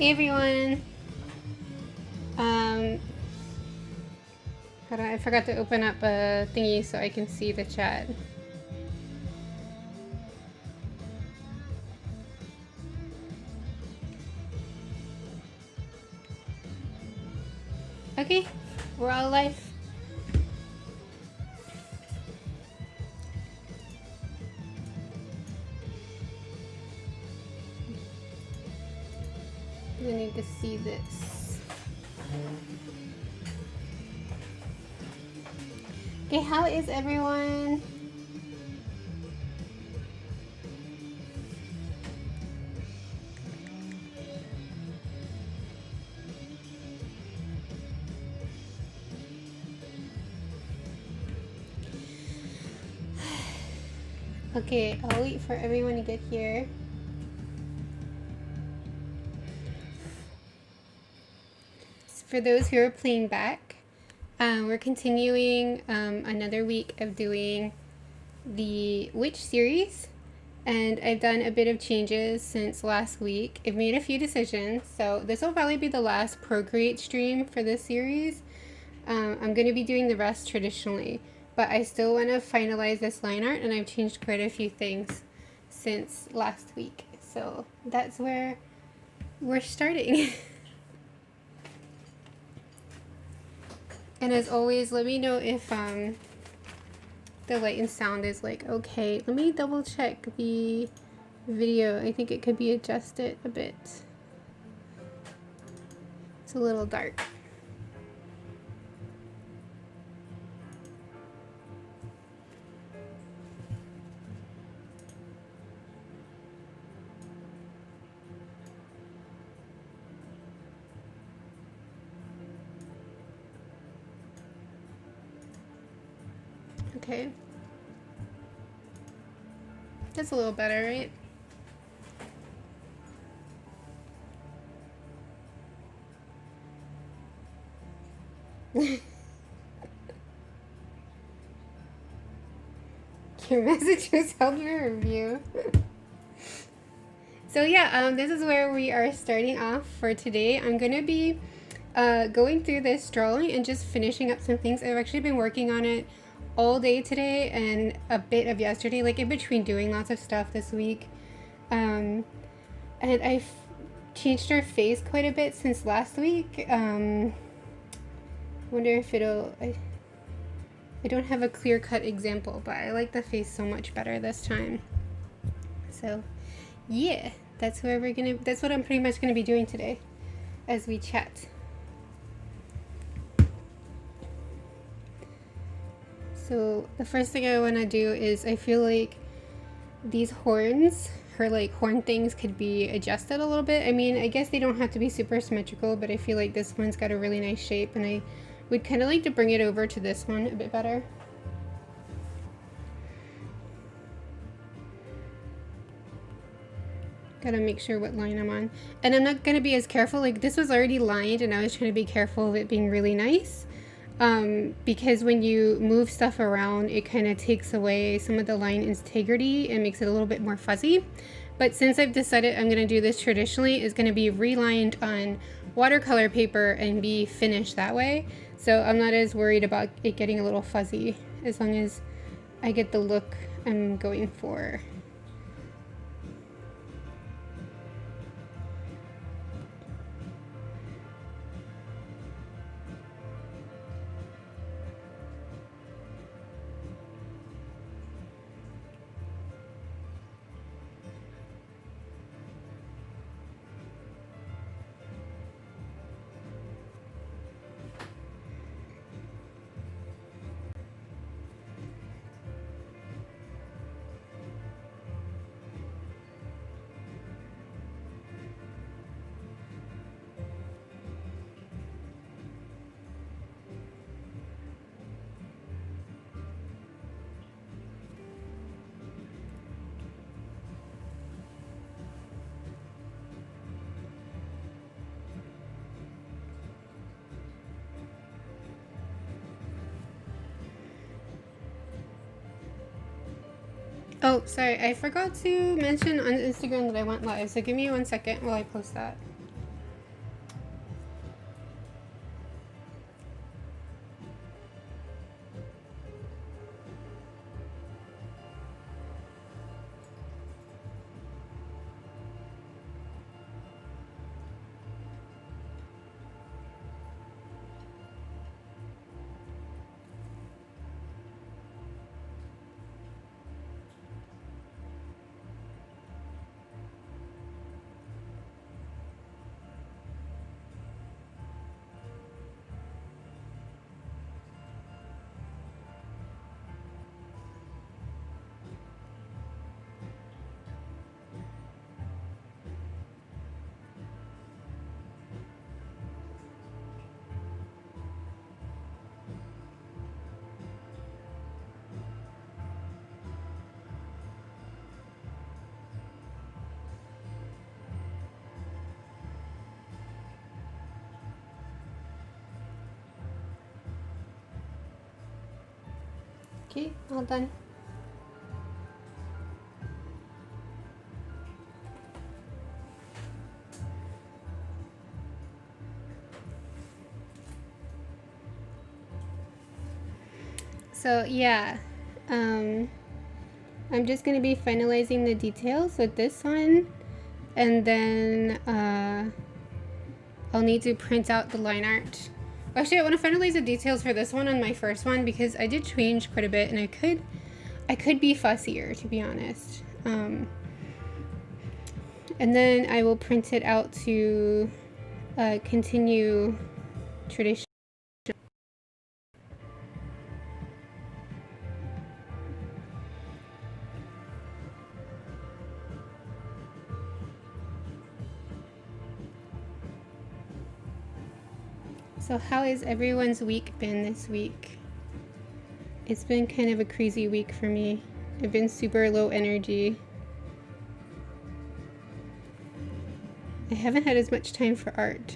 Hey everyone. Hold on, I forgot to open up a thingy so I can see the chat. Okay, we're all live. I need to see this. Okay, how is everyone? Okay, I'll wait for everyone to get here. For those who are playing back, we're continuing another week of doing the Witch series, and I've done a bit of changes since last week. I've made a few decisions, so this will probably be the last Procreate stream for this series. I'm going to be doing the rest traditionally, but I still want to finalize this line art, and I've changed quite a few things since last week, so that's where we're starting. And as always, let me know if the light and sound is like okay. Let me double check the video. I think it could be adjusted a bit. It's a little dark. Okay. That's a little better, right? Your message was held for review. So yeah, this is where we are starting off for today. I'm gonna be going through this drawing and just finishing up some things. I've actually been working on it all day today and a bit of yesterday, like in between doing lots of stuff this week. And I've changed her face quite a bit since last week. Wonder if it'll... I don't have a clear-cut example, but I like the face so much better this time. So, yeah, that's what I'm pretty much gonna be doing today as we chat. So the first thing I want to do is I feel like these horns, her like horn things could be adjusted a little bit. I mean, I guess they don't have to be super symmetrical, but I feel like this one's got a really nice shape, and I would kind of like to bring it over to this one a bit better. Gotta make sure what line I'm on. And I'm not gonna be as careful, like this was already lined and I was trying to be careful of it being really nice. Because when you move stuff around, it kind of takes away some of the line integrity and makes it a little bit more fuzzy. But since I've decided I'm going to do this traditionally, it's going to be relined on watercolor paper and be finished that way. So I'm not as worried about it getting a little fuzzy as long as I get the look I'm going for. Oh, sorry, I forgot to mention on Instagram that I went live, so give me 1 second while I post that. Okay, all done. So yeah, I'm just going to be finalizing the details with this one, and then I'll need to print out the line art. Actually, I want to finalize the details for this one on my first one because I did change quite a bit, and I could be fussier, to be honest. And then I will print it out to continue tradition. So how has everyone's week been this week? It's been kind of a crazy week for me. I've been super low energy. I haven't had as much time for art.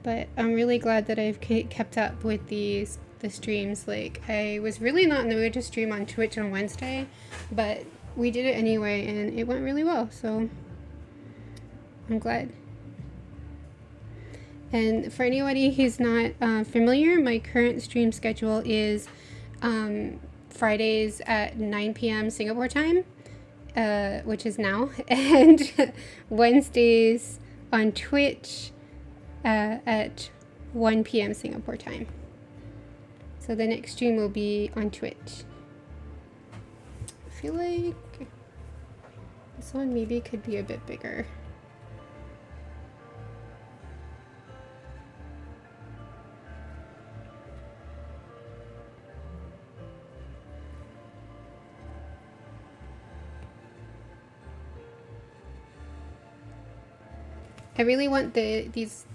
But I'm really glad that I've kept up with the streams. Like, I was really not in the mood to stream on Twitch on Wednesday, but we did it anyway and it went really well, so I'm glad. And for anybody who's not familiar, my current stream schedule is Fridays at 9 p.m. Singapore time, which is now, and Wednesdays on Twitch at 1 p.m. Singapore time. So the next stream will be on Twitch. I feel like this one maybe could be a bit bigger. I really want this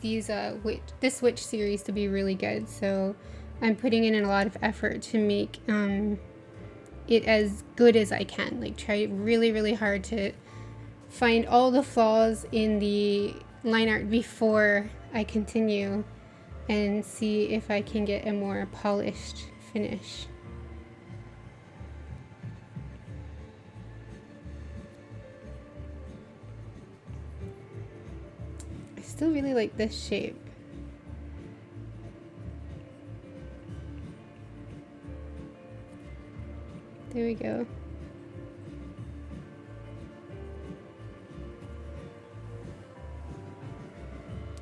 witch series to be really good, so I'm putting in a lot of effort to make it as good as I can. Like, try really, really hard to find all the flaws in the line art before I continue and see if I can get a more polished finish. I still really like this shape. There we go.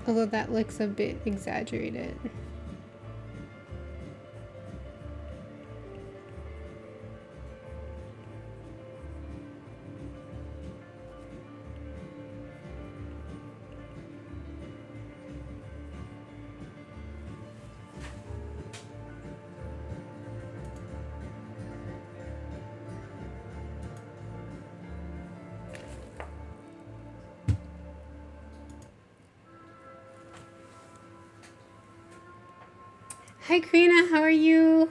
Although that looks a bit exaggerated. Hi Karina, how are you?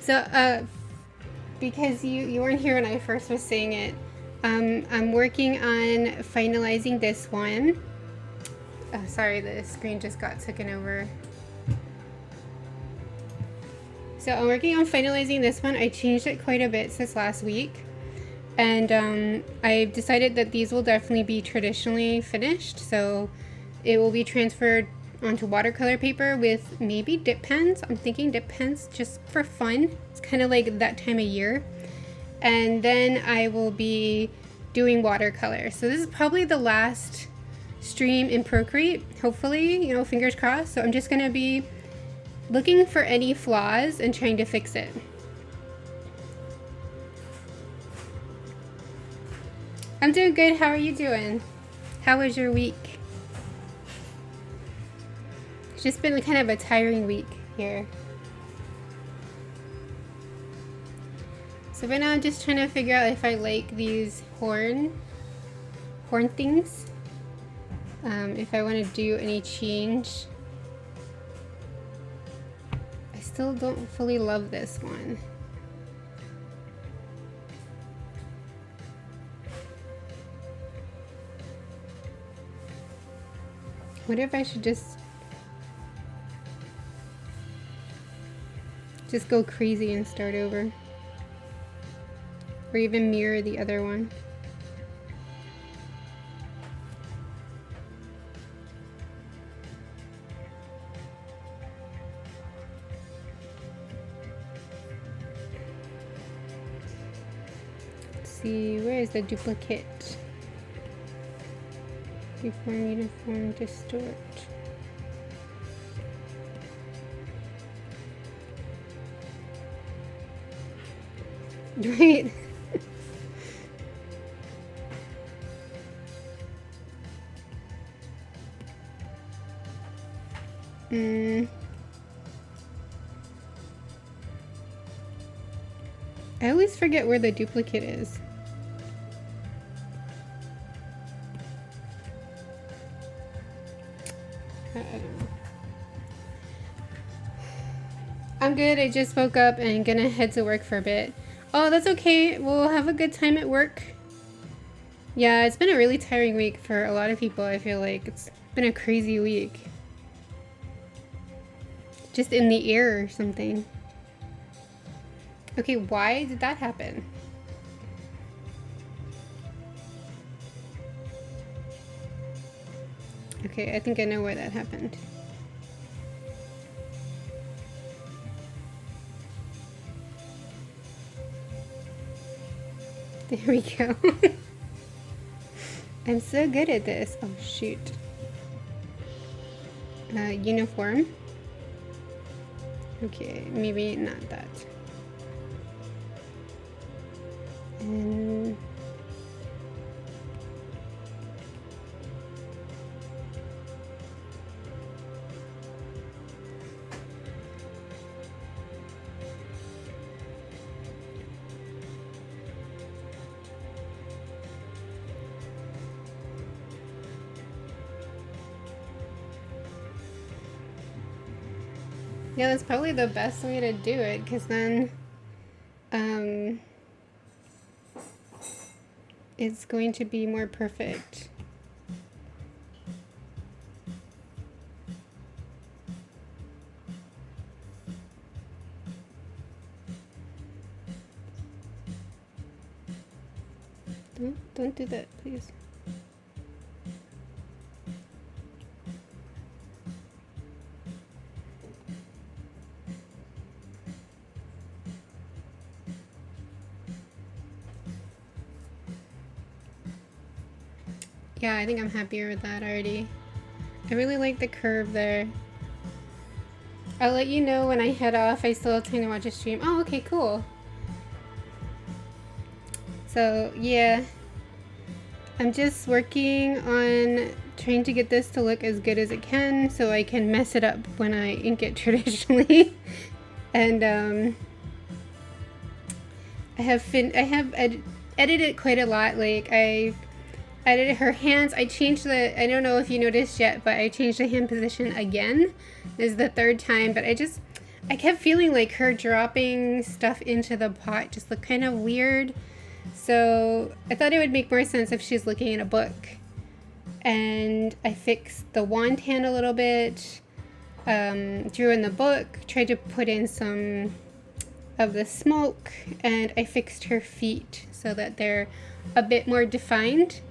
So, because you weren't here when I first was saying it, I'm working on finalizing this one. Oh, sorry, the screen just got taken over. So I'm working on finalizing this one. I changed it quite a bit since last week. And I've decided that these will definitely be traditionally finished. So it will be transferred onto watercolor paper with maybe dip pens. I'm thinking dip pens just for fun. It's kind of like that time of year. And then I will be doing watercolor. So this is probably the last stream in Procreate, hopefully, you know, fingers crossed. So I'm just gonna be looking for any flaws and trying to fix it. I'm doing good. How are you doing? How was your week? It's just been kind of a tiring week here. So right now I'm just trying to figure out if I like these horn things. If I want to do any change. I still don't fully love this one. What if I should just... just go crazy and start over. Or even mirror the other one. Let's see, where is the duplicate? Reform, uniform, distort. Right. I always forget where the duplicate is. I don't know. I'm good. I just woke up and gonna head to work for a bit. Oh, that's okay. We'll have a good time at work. Yeah, it's been a really tiring week for a lot of people. I feel like it's been a crazy week. Just in the air or something. Okay, why did that happen? Okay, I think I know why that happened. There we go. I'm so good at this. Oh, shoot. Uniform. Okay, maybe not that. And yeah, that's probably the best way to do it, because then it's going to be more perfect. Don't do that, please. Yeah, I think I'm happier with that already. I really like the curve there. I'll let you know when I head off. I still have time to watch a stream. Oh, okay, cool. So, yeah. I'm just working on trying to get this to look as good as it can so I can mess it up when I ink it traditionally. And I have edited quite a lot. Like, I've edited her hands. I changed the, I don't know if you noticed yet, but I changed the hand position again. This is the third time, but I kept feeling like her dropping stuff into the pot just looked kind of weird. So I thought it would make more sense if she's looking at a book. And I fixed the wand hand a little bit, drew in the book, tried to put in some of the smoke, and I fixed her feet so that they're a bit more defined.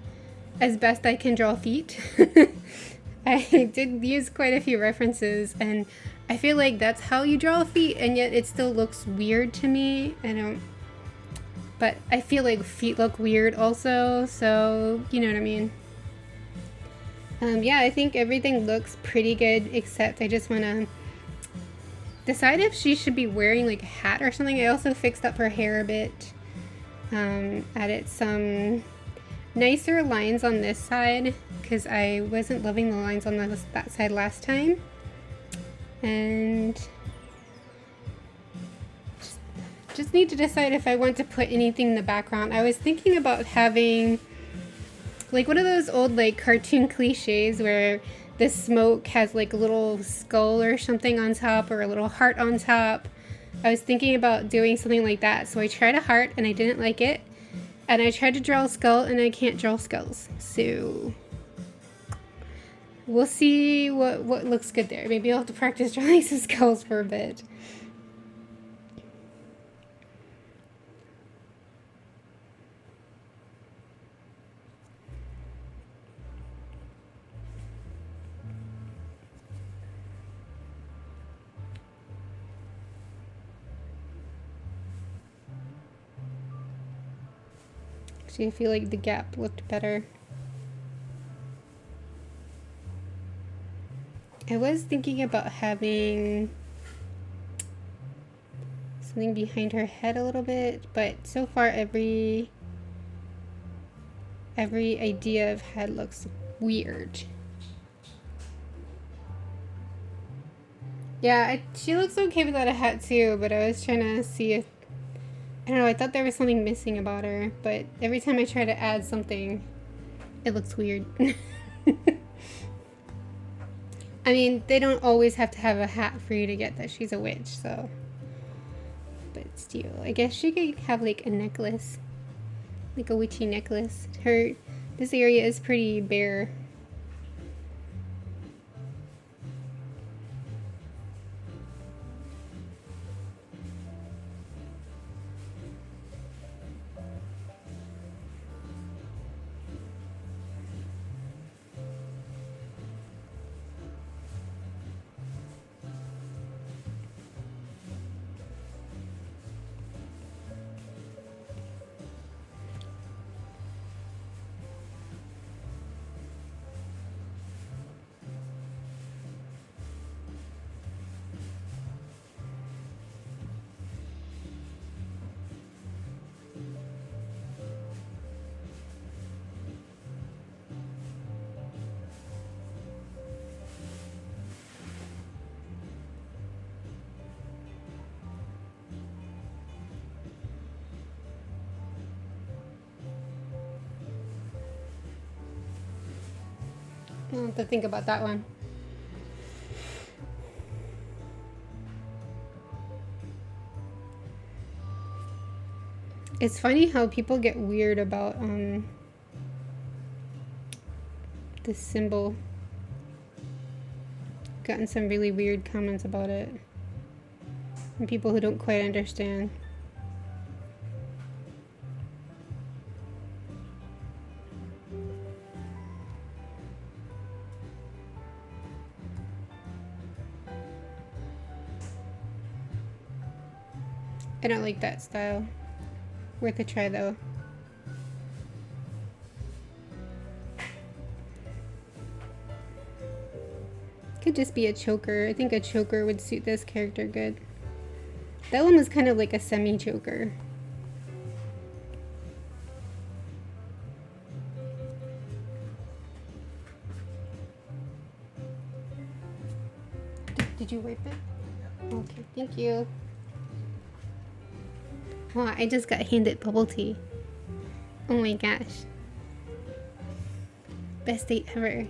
As best I can draw feet. I did use quite a few references, and I feel like that's how you draw feet, and yet it still looks weird to me. But I feel like feet look weird also, so you know what I mean. Yeah, I think everything looks pretty good, except I just want to decide if she should be wearing like a hat or something. I also fixed up her hair a bit, added some nicer lines on this side because I wasn't loving the lines on that side last time, and just need to decide if I want to put anything in the background. I was thinking about having like one of those old like cartoon cliches where the smoke has like a little skull or something on top, or a little heart on top. I was thinking about doing something like that, so I tried a heart and I didn't like it. And I tried to draw a skull, and I can't draw skulls. So we'll see what looks good there. Maybe I'll have to practice drawing some skulls for a bit. Actually, I feel like the gap looked better. I was thinking about having something behind her head a little bit, but so far every idea I've had looks weird. Yeah, she looks okay without a hat too, but I was trying to see if, I don't know, I thought there was something missing about her, but every time I try to add something, it looks weird. I mean, they don't always have to have a hat for you to get that she's a witch, so. But still, I guess she could have like a necklace. Like a witchy necklace. This area is pretty bare. I'll have to think about that one. It's funny how people get weird about this symbol. Gotten some really weird comments about it. From people who don't quite understand. I don't like that style. Worth a try though. Could just be a choker. I think a choker would suit this character good. That one was kind of like a semi-choker. Did you wipe it? Okay, thank you. Wow, I just got handed bubble tea. Oh my gosh. Best date ever.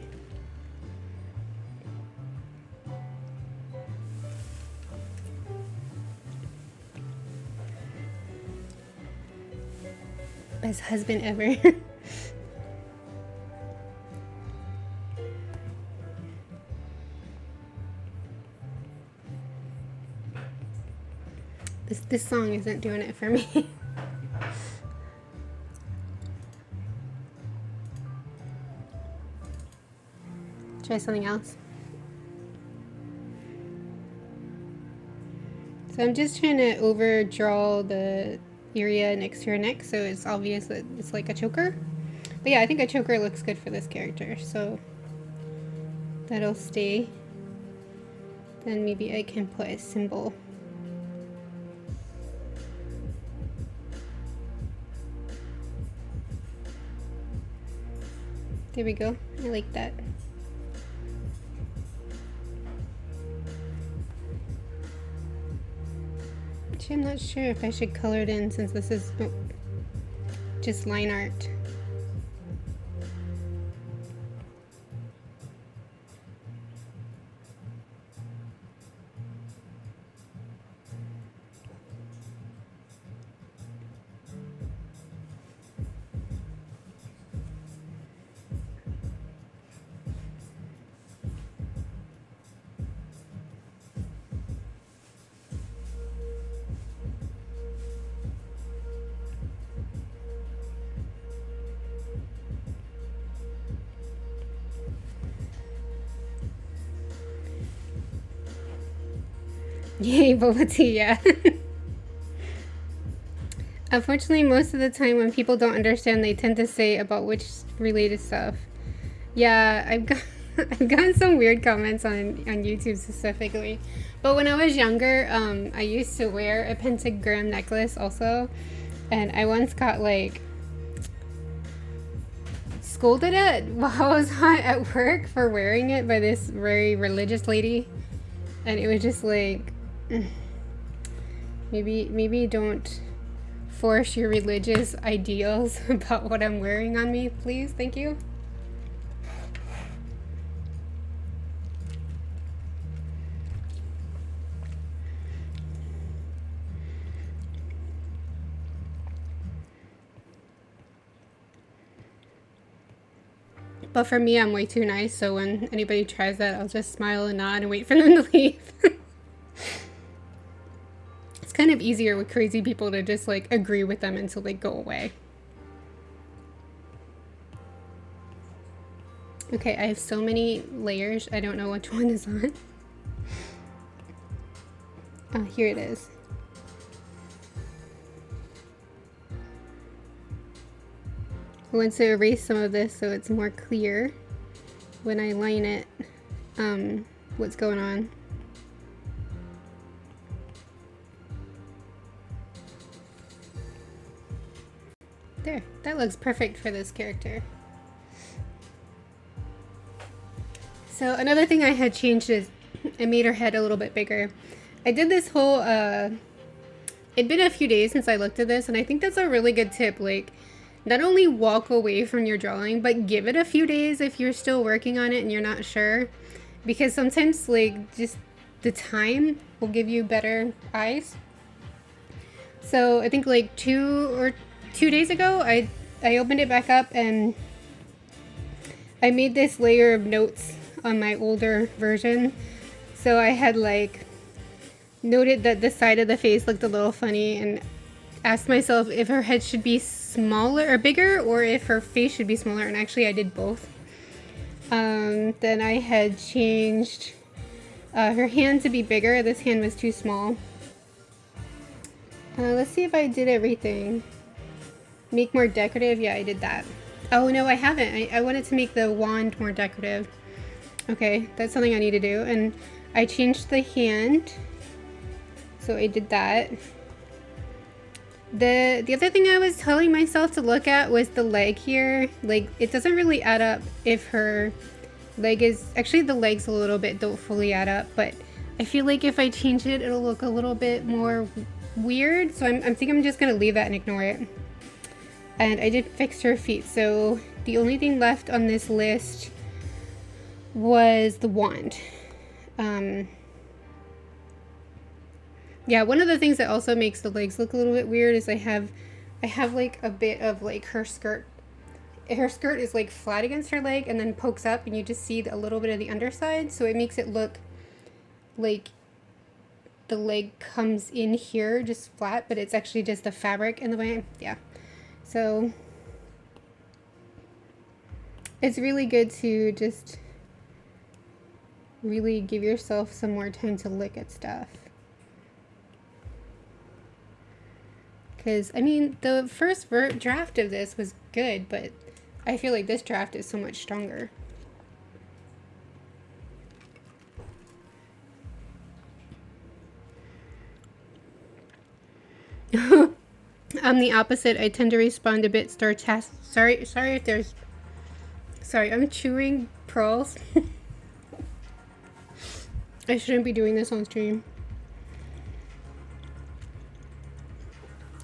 Best husband ever. This song isn't doing it for me. Try something else. So I'm just trying to overdraw the area next to her neck so it's obvious that it's like a choker. But yeah, I think a choker looks good for this character, so that'll stay. Then maybe I can put a symbol. There we go. I like that. Actually, I'm not sure if I should color it in since this is just line art. Yay, bubble tea, yeah. Unfortunately, most of the time when people don't understand, they tend to say about witch related stuff. Yeah, I've gotten some weird comments on YouTube specifically. But when I was younger, I used to wear a pentagram necklace also. And I once got like scolded at while I was at work for wearing it by this very religious lady. And it was just like, maybe don't force your religious ideals about what I'm wearing on me, please. Thank you. But for me, I'm way too nice, so when anybody tries that, I'll just smile and nod and wait for them to leave. It's kind of easier with crazy people to just like agree with them until they go away. Okay, I have so many layers, I don't know which one is on. Oh, here it is. I want to erase some of this so it's more clear when I line it, what's going on. There, that looks perfect for this character. So another thing I had changed is I made her head a little bit bigger. I did this whole, it'd been a few days since I looked at this, and I think that's a really good tip. Like, not only walk away from your drawing, but give it a few days if you're still working on it and you're not sure. Because sometimes, like, just the time will give you better eyes. So I think like 2 days ago, I opened it back up and I made this layer of notes on my older version. So I had like noted that the side of the face looked a little funny and asked myself if her head should be smaller or bigger or if her face should be smaller, and actually I did both. Then I had changed her hand to be bigger. This hand was too small. Let's see if I did everything. Make more decorative. Yeah, I did that. Oh no, I haven't. I wanted to make the wand more decorative. Okay, that's something I need to do. And I changed the hand. So I did that. The other thing I was telling myself to look at was the leg here. Like, it doesn't really add up if her leg is... Actually, the legs a little bit don't fully add up, but I feel like if I change it, it'll look a little bit more weird. So I think I'm just going to leave that and ignore it. And I did fix her feet. So the only thing left on this list was the wand. Yeah, one of the things that also makes the legs look a little bit weird is I have like a bit of like her skirt. Her skirt is like flat against her leg and then pokes up and you just see a little bit of the underside. So it makes it look like the leg comes in here just flat, but it's actually just the fabric in the way. Yeah. So it's really good to just really give yourself some more time to look at stuff. Because, I mean, the first draft of this was good, but I feel like this draft is so much stronger. I'm the opposite. I tend to respond a bit sarcastic. Sorry if there's... Sorry, I'm chewing pearls. I shouldn't be doing this on stream.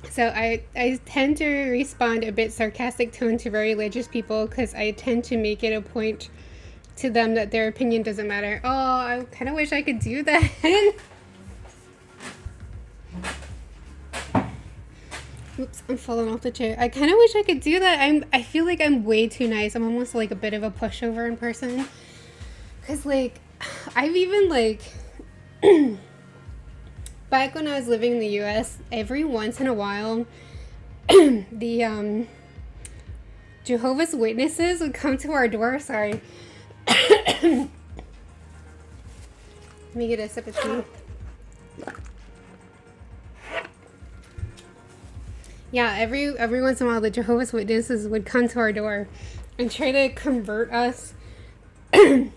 So I tend to respond a bit sarcastic tone to very religious people because I tend to make it a point to them that their opinion doesn't matter. Oh, I kind of wish I could do that. Oops, I'm falling off the chair. I kind of wish I could do that. I feel like I'm way too nice. I'm almost like a bit of a pushover in person. Because, like, I've even, like... Back when I was living in the US, every once in a while, the Jehovah's Witnesses would come to our door. Sorry. Let me get a sip of tea. Yeah, every once in a while, the Jehovah's Witnesses would come to our door and try to convert us. And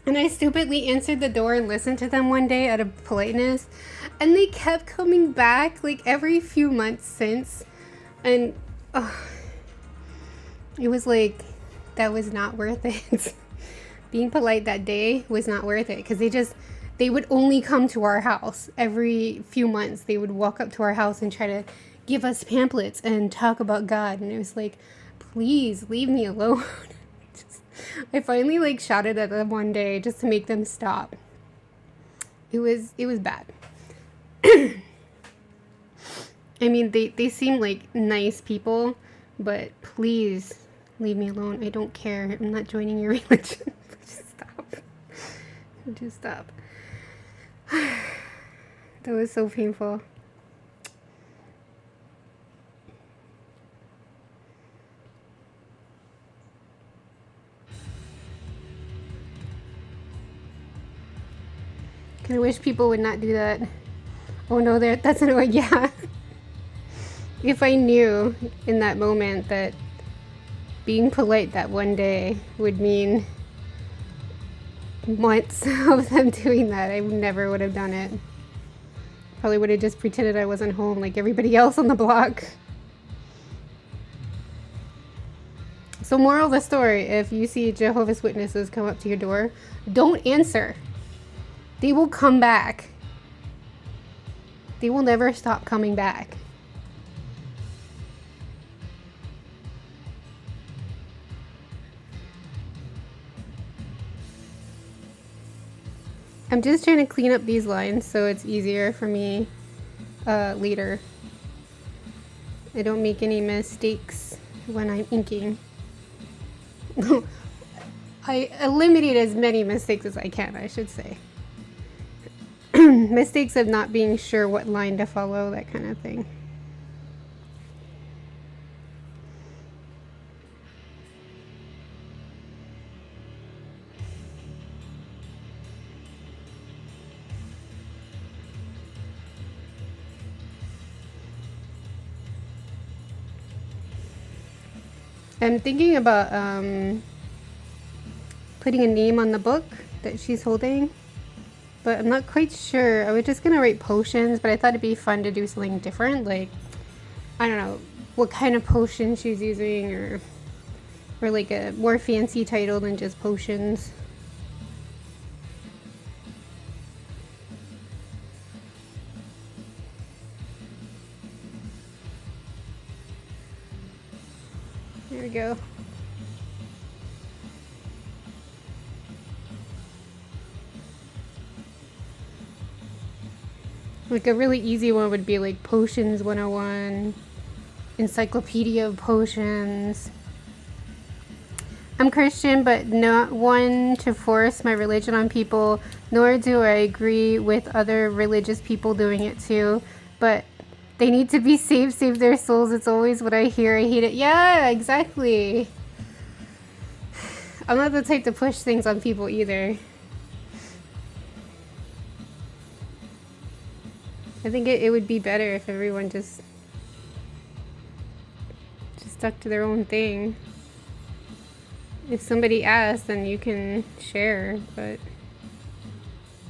I stupidly answered the door and listened to them one day out of politeness. And they kept coming back like every few months since. And it was like, that was not worth it. Being polite that day was not worth it because they would only come to our house every few months. They would walk up to our house and try to give us pamphlets and talk about God. And it was like, please leave me alone. I finally like shouted at them one day just to make them stop. It was bad. I mean, they seem like nice people, but please leave me alone. I don't care. I'm not joining your religion. Just stop. Just stop. That was so painful. I wish people would not do that. Oh no, that's annoying. Yeah. If I knew in that moment that being polite that one day would mean months of them doing that, I never would have done it. Probably would have just pretended I wasn't home like everybody else on the block. So moral of the story, if you see Jehovah's Witnesses come up to your door, don't answer. They will come back. They will never stop coming back. I'm just trying to clean up these lines so it's easier for me later. I don't make any mistakes when I'm inking. I eliminate as many mistakes as I can, I should say. Mistakes of not being sure what line to follow, that kind of thing. I'm thinking about putting a name on the book that she's holding, but I'm not quite sure. I was just gonna write potions, but I thought it'd be fun to do something different, like, I don't know, what kind of potion she's using, or like a more fancy title than just potions. There we go. Like a really easy one would be like Potions 101, Encyclopedia of Potions. I'm Christian, but not one to force my religion on people, nor do I agree with other religious people doing it too. But they need to be saved, save their souls. It's always what I hear. I hate it. Yeah, exactly. I'm not the type to push things on people either. I think it would be better if everyone just stuck to their own thing. If somebody asks, then you can share, but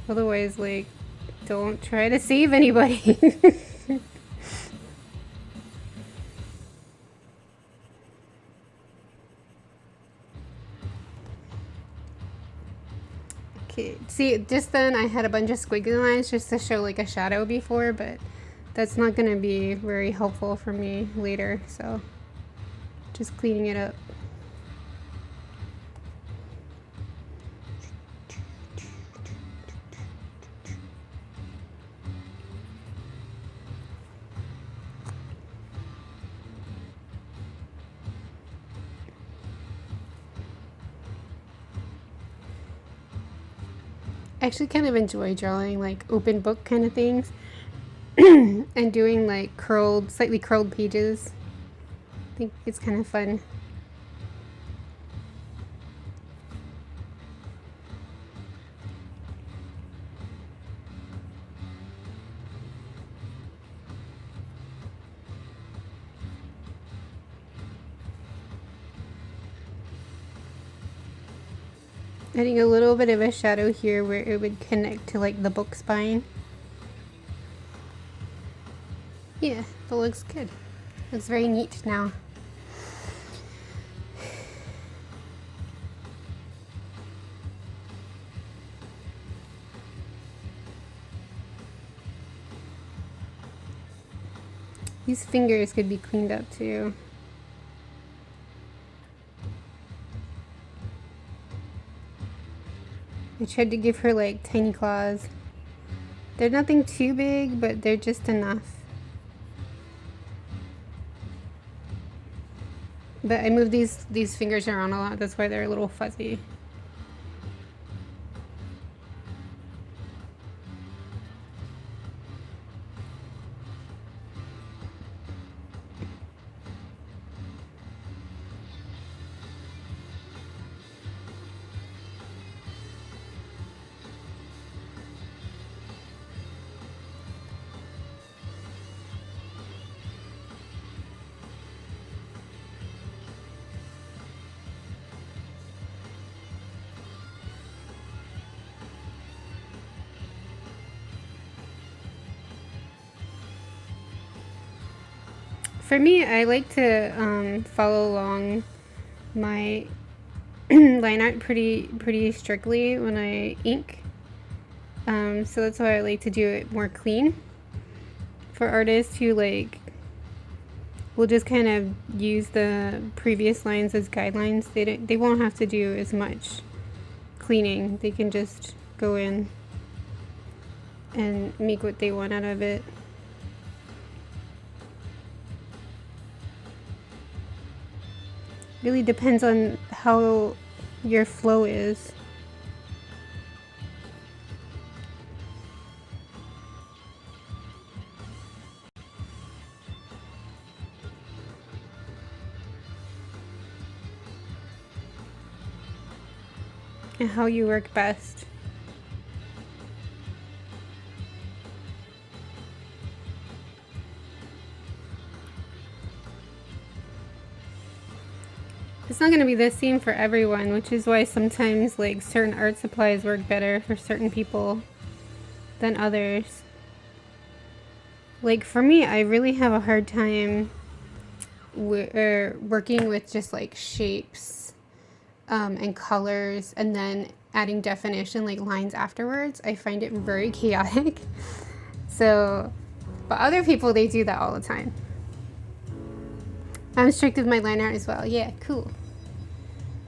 otherwise, like, don't try to save anybody. Okay, see, just then I had a bunch of squiggly lines just to show like a shadow before, but that's not gonna be very helpful for me later, so just cleaning it up. I actually kind of enjoy drawing like open book kind of things and doing like slightly curled pages. I think it's kind of fun. Adding a little bit of a shadow here where it would connect to like the book spine. Yeah, that looks good. Looks very neat now. These fingers could be cleaned up too. I tried to give her like tiny claws. They're nothing too big, but they're just enough. But I moved these fingers around a lot, that's why they're a little fuzzy. For me, I like to follow along my line art pretty strictly when I ink. So that's why I like to do it more clean. For artists who like will just kind of use the previous lines as guidelines, they won't have to do as much cleaning. They can just go in and make what they want out of it. Really depends on how your flow is. And how you work best. It's not going to be the same for everyone, which is why sometimes like certain art supplies work better for certain people than others. Like for me, I really have a hard time working with just like shapes and colors and then adding definition like lines afterwards. I find it very chaotic. So, but other people, they do that all the time. I'm strict with my line art as well. Yeah, cool.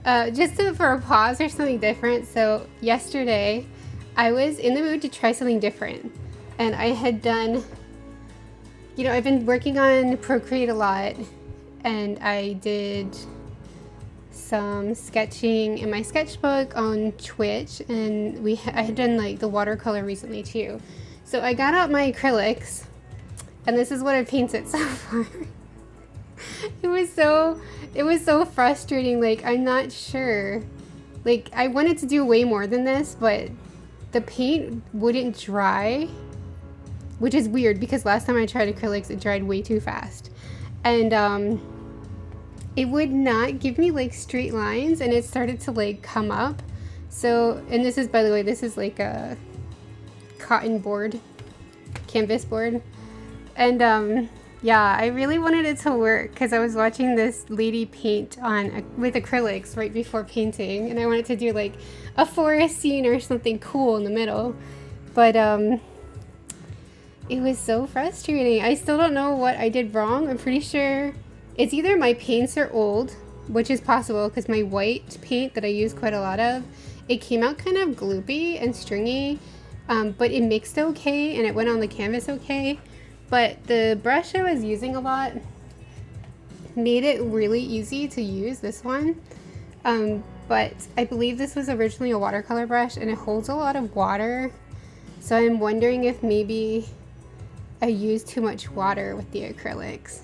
For a pause or something different. So yesterday, I was in the mood to try something different. And I had done, you know, I've been working on Procreate a lot. And I did some sketching in my sketchbook on Twitch. And I had done like the watercolor recently too. So I got out my acrylics. And this is what I painted so far. It was so frustrating. Like, I'm not sure. Like, I wanted to do way more than this, but the paint wouldn't dry, which is weird because last time I tried acrylics, it dried way too fast. And it would not give me like straight lines, and it started to like come up. So, and this is, by the way, this is like a cotton board, canvas board. And yeah, I really wanted it to work because I was watching this lady paint with acrylics right before painting, and I wanted to do like a forest scene or something cool in the middle. But it was so frustrating. I still don't know what I did wrong. I'm pretty sure it's either my paints are old, which is possible because my white paint that I use quite a lot of, it came out kind of gloopy and stringy, but it mixed okay and it went on the canvas okay. But the brush I was using a lot made it really easy to use, this one. But I believe this was originally a watercolor brush and it holds a lot of water. So I'm wondering if maybe I used too much water with the acrylics.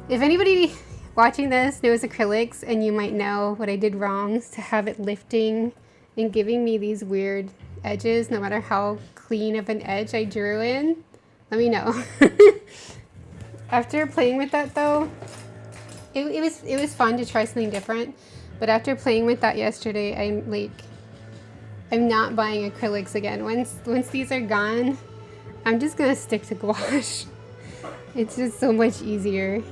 If anybody watching this knows acrylics and you might know what I did wrong to have it lifting and giving me these weird edges no matter how clean of an edge I drew in, let me know. After playing with that though, it was fun to try something different. But after playing with that yesterday, I'm not buying acrylics again. Once these are gone, I'm just gonna stick to gouache. It's just so much easier.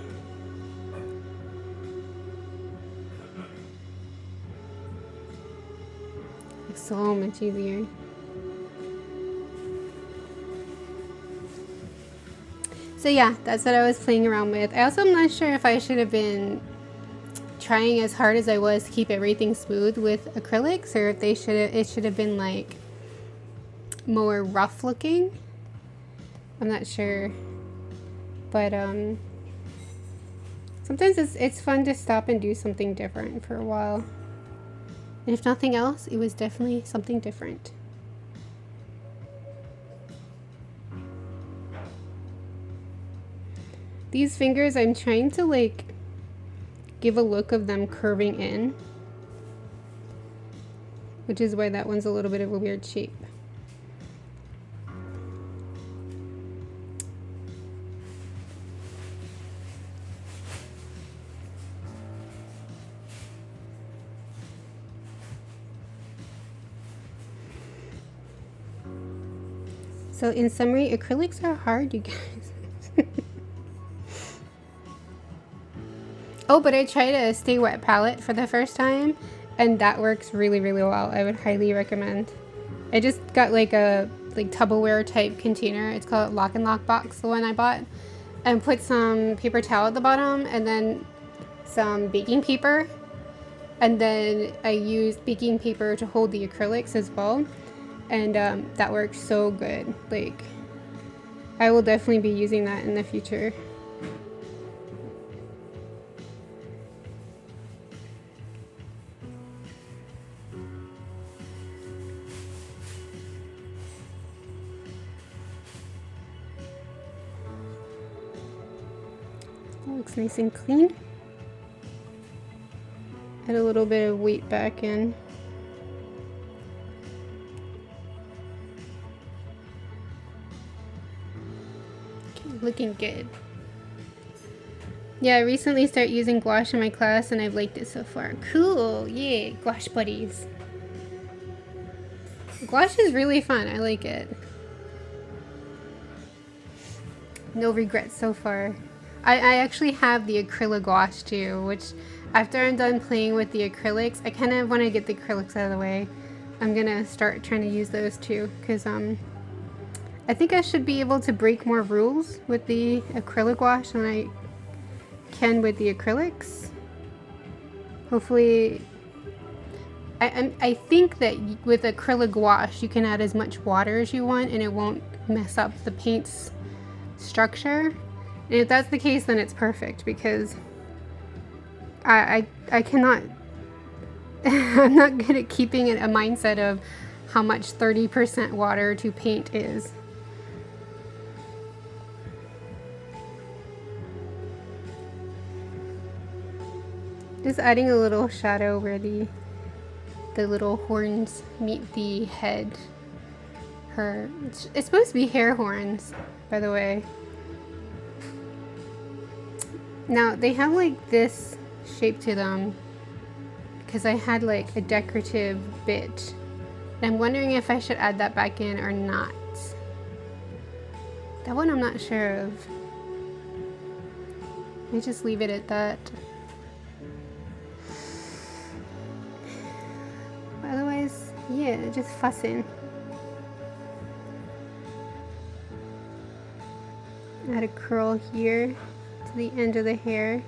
It's so much easier. So yeah, that's what I was playing around with. I also am not sure if I should have been trying as hard as I was to keep everything smooth with acrylics, or if it should have been like more rough looking. I'm not sure, but sometimes it's fun to stop and do something different for a while. And if nothing else, it was definitely something different. These fingers, I'm trying to like give a look of them curving in, which is why that one's a little bit of a weird shape. So in summary, acrylics are hard, you guys. Oh, but I tried a Stay Wet palette for the first time, and that works really, really well. I would highly recommend. I just got like a Tupperware type container. It's called Lock and Lock box, the one I bought, and put some paper towel at the bottom, and then some baking paper, and then I used baking paper to hold the acrylics as well, and that works so good. Like, I will definitely be using that in the future. Looks nice and clean. Add a little bit of weight back in. Okay, looking good. Yeah, I recently started using gouache in my class and I've liked it so far. Cool, yay, gouache buddies. Gouache is really fun, I like it. No regrets so far. I actually have the acrylic gouache too, which after I'm done playing with the acrylics, I kind of want to get the acrylics out of the way. I'm gonna start trying to use those too, because I think I should be able to break more rules with the acrylic gouache than I can with the acrylics. Hopefully, I think that with acrylic gouache you can add as much water as you want and it won't mess up the paint's structure. And if that's the case, then it's perfect, because I cannot I'm not good at keeping a mindset of how much 30% water to paint is. Just adding a little shadow where the little horns meet the head. It's supposed to be hair horns, by the way. Now they have like this shape to them because I had like a decorative bit. And I'm wondering if I should add that back in or not. That one I'm not sure of. Let me just leave it at that. Otherwise, yeah, just fussing. Add a curl here to the end of the hair.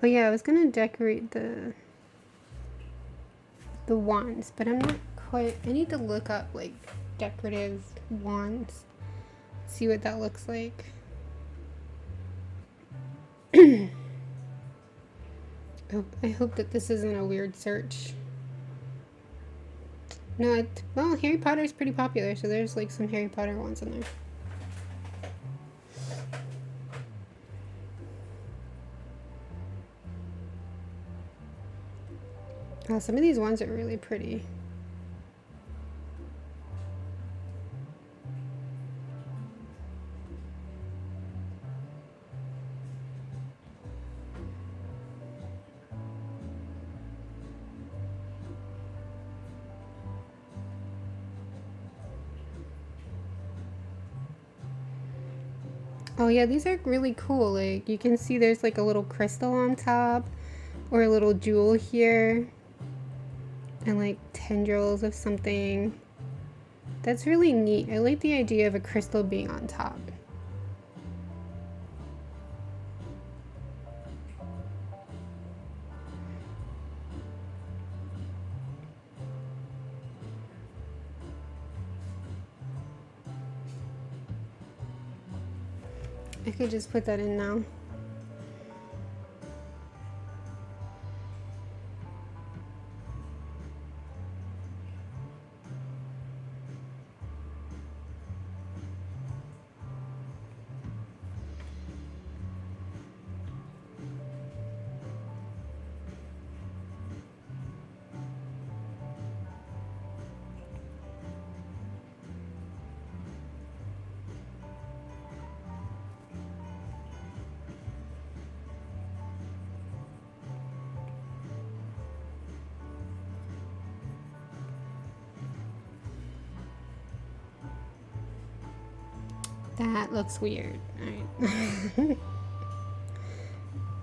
Oh yeah, I was gonna decorate the wands, but I'm not quite. I need to look up like decorative wands, see what that looks like. Oh, I hope that this isn't a weird search. No, well, Harry Potter is pretty popular, so there's like some Harry Potter ones in there. Oh, some of these ones are really pretty. Oh yeah, these are really cool. Like you can see there's like a little crystal on top or a little jewel here and like tendrils of something. That's really neat. I like the idea of a crystal being on top. I could just put that in now. That looks weird. Alright.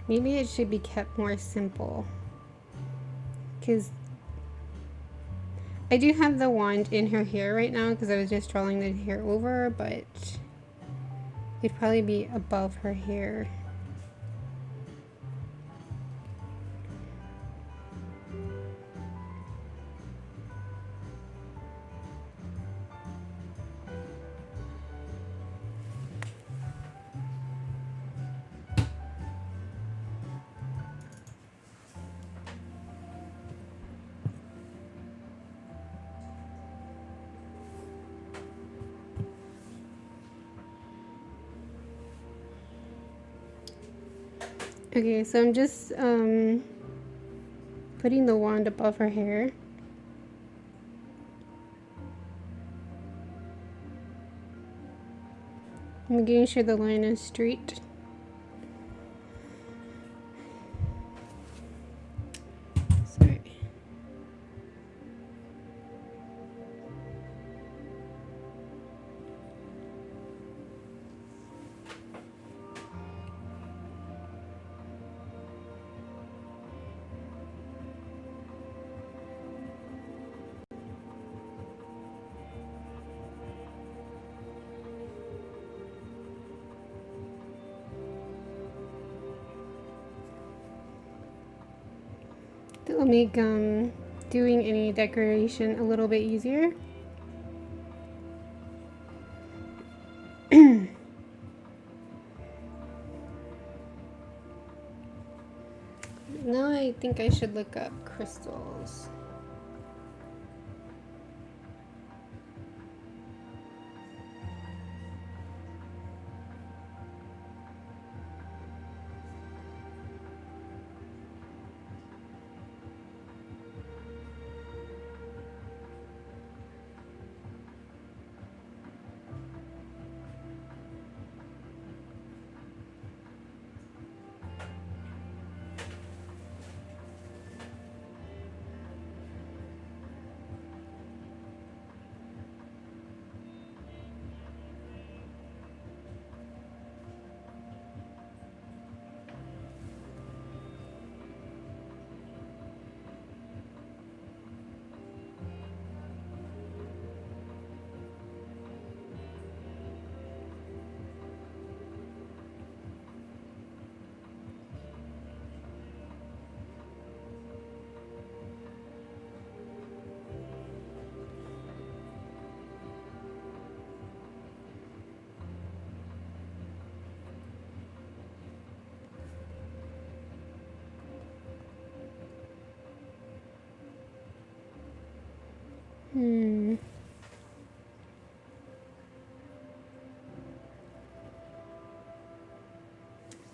Maybe it should be kept more simple. Because I do have the wand in her hair right now because I was just drawing the hair over, but it'd probably be above her hair. Okay, so I'm just putting the wand above her hair. I'm making sure the line is straight. Sorry. That'll make doing any decoration a little bit easier. Now I think I should look up crystals.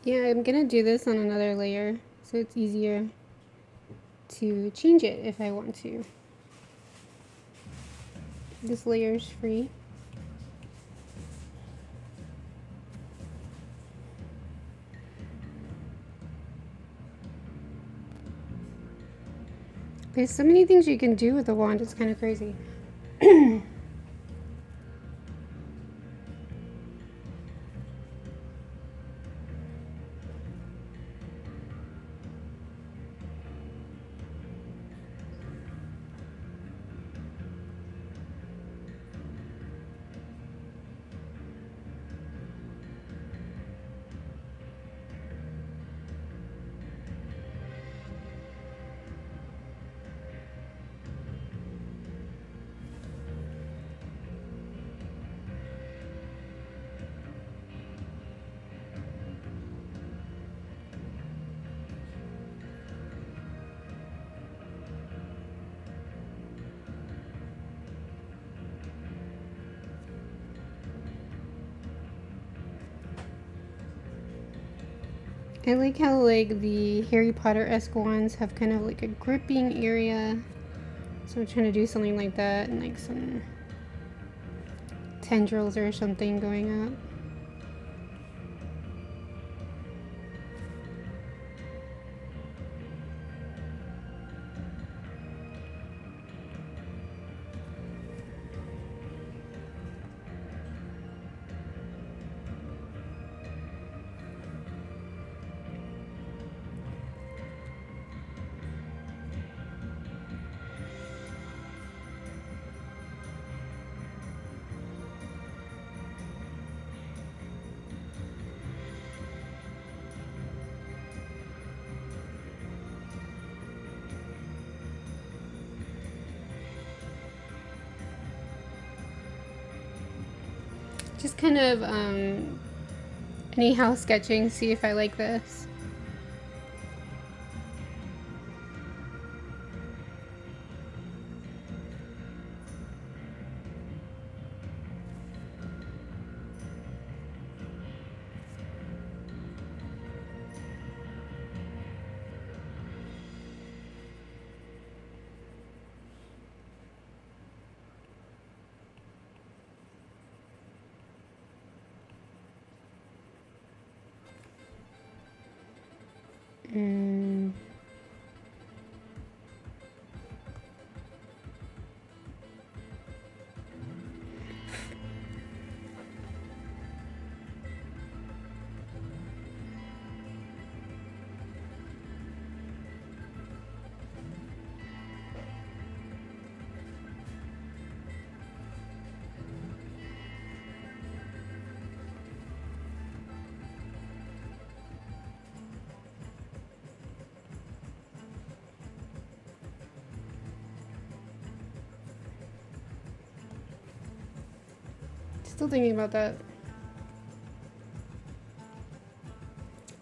Yeah, I'm gonna do this on another layer so it's easier to change it if I want to. This layer is free. There's so many things you can do with the wand, it's kind of crazy. I like how like the Harry Potter-esque ones have kind of like a gripping area. So I'm trying to do something like that and like some tendrils or something going up. Just kind of anyhow sketching, see if I like this. Still thinking about that.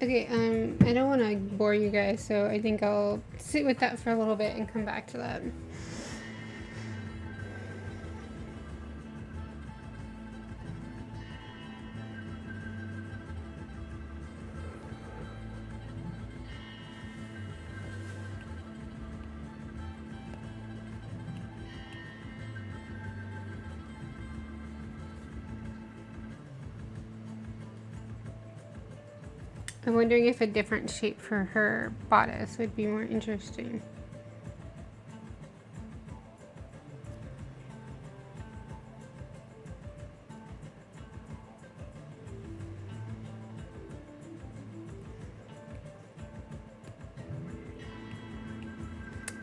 Okay, I don't want to bore you guys, so I think I'll sit with that for a little bit and come back to that. I'm wondering if a different shape for her bodice would be more interesting.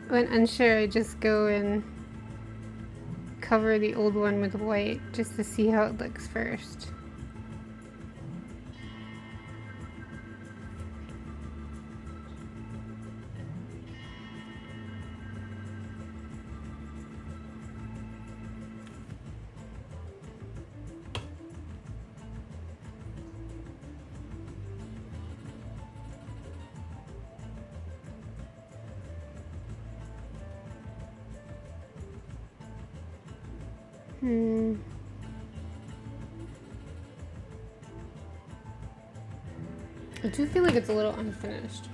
When unsure, I just go and cover the old one with white just to see how it looks first. I do feel like it's a little unfinished.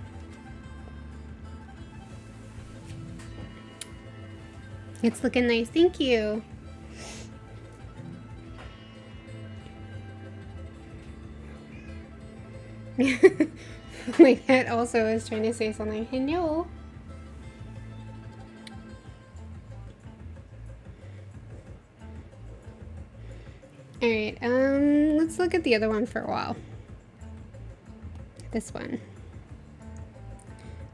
It's looking nice, thank you. My cat also is trying to say something. Hello. Alright, let's look at the other one for a while. This one.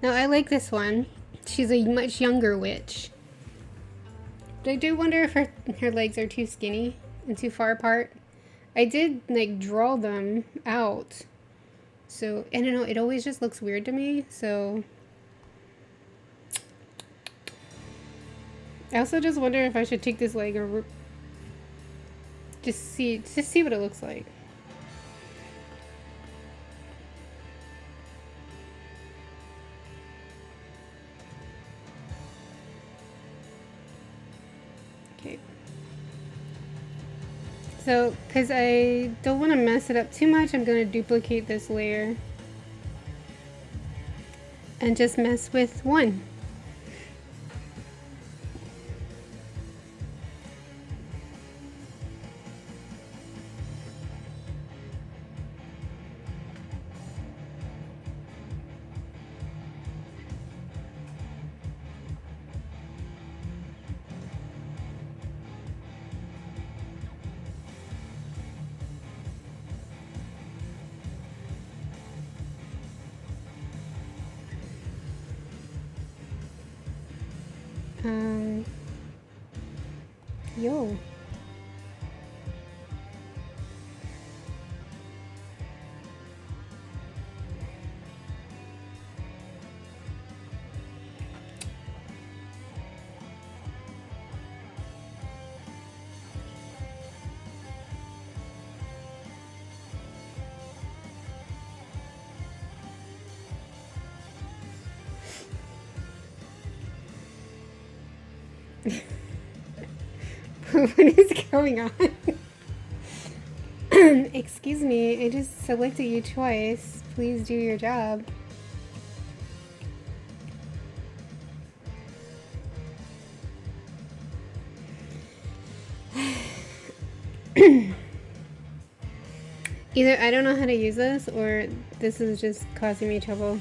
Now I like this one. She's a much younger witch. But I do wonder if her legs are too skinny and too far apart. I did like draw them out. So, I don't know, it always just looks weird to me, so. I also just wonder if I should take this leg or just see what it looks like. Okay. So, because I don't want to mess it up too much, I'm going to duplicate this layer. and just mess with one. Yo. What is going on? Excuse me, I just selected you twice. Please do your job. Either I don't know how to use this, or this is just causing me trouble.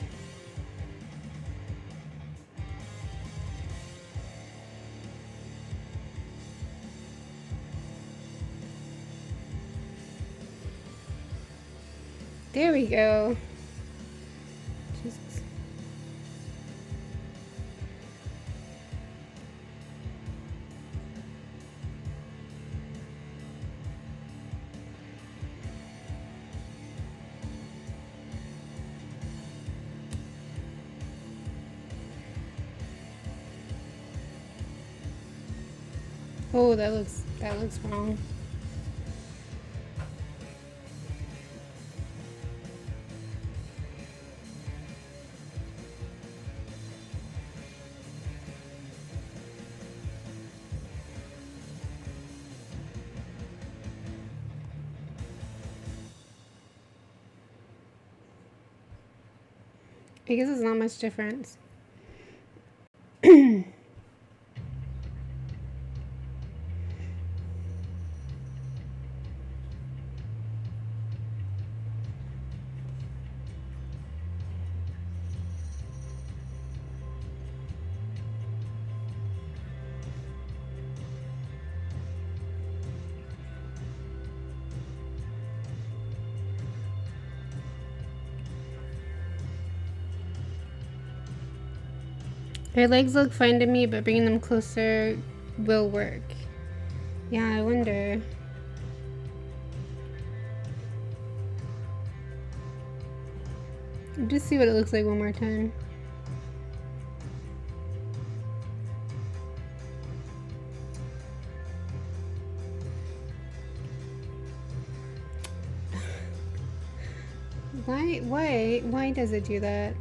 There we go. Jesus. Oh, that looks wrong. I guess it's not much difference. Her legs look fine to me, but bringing them closer will work. Yeah, I wonder. Just see what it looks like one more time. Why does it do that?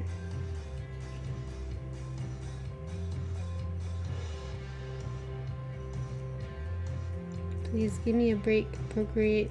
Please give me a break, Procreate.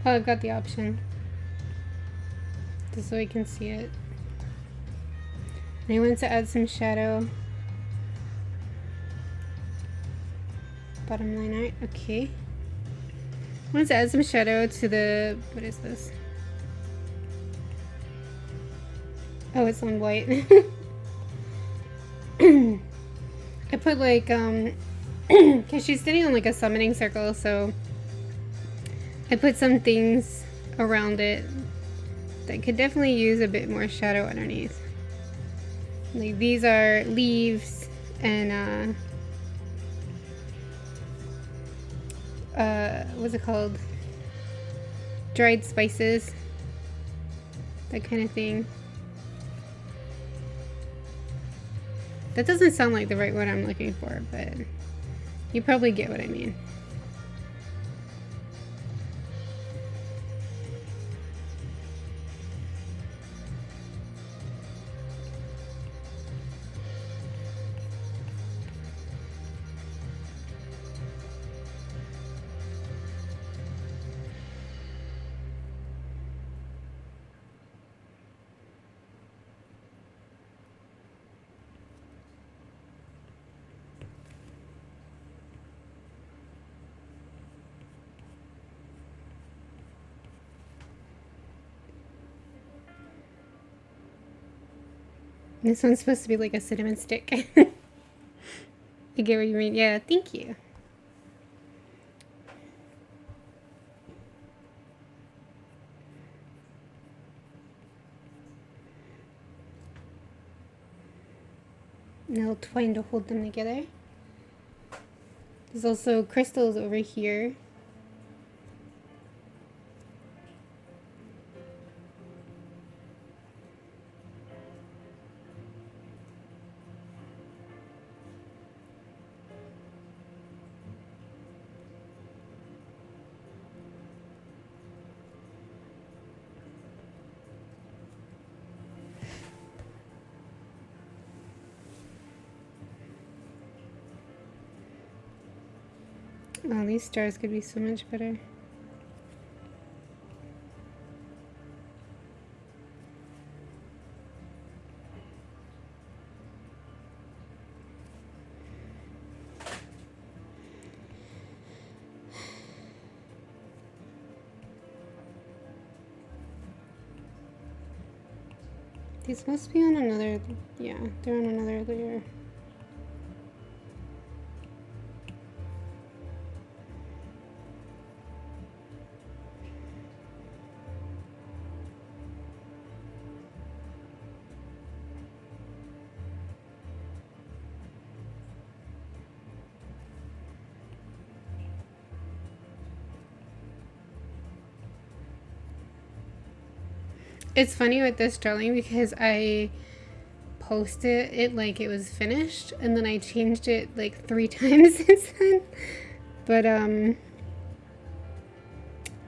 Oh, I've got the option. Just so I can see it. I want to add some shadow. Bottom line art, okay. I want to add some shadow to the, what is this? Oh, it's on white. I put like, cause she's sitting on like a summoning circle, so I put some things around it that could definitely use a bit more shadow underneath. Like these are leaves and what's it called? Dried spices. That kind of thing. That doesn't sound like the right word I'm looking for, but you probably get what I mean. This one's supposed to be like a cinnamon stick. I get what you mean. Yeah, thank you. Now twine to hold them together. There's also crystals over here. Oh, these stars could be so much better. These must be on another, yeah, they're on another layer. It's funny with this drawing because I posted it like it was finished and then I changed it like 3 times since then. But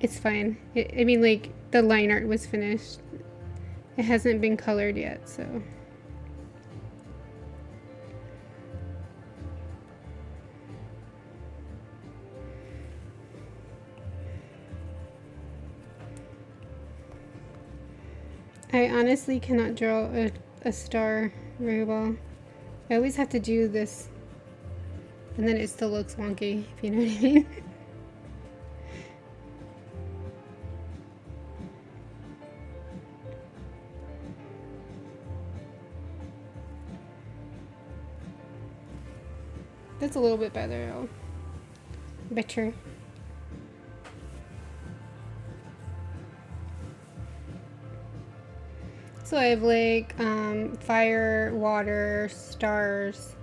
it's fine. I mean, like, the line art was finished. It hasn't been colored yet, so. I honestly cannot draw a star very well. I always have to do this, and then it still looks wonky, if you know what I mean. That's a little bit better. Better. So I have like fire, water, stars.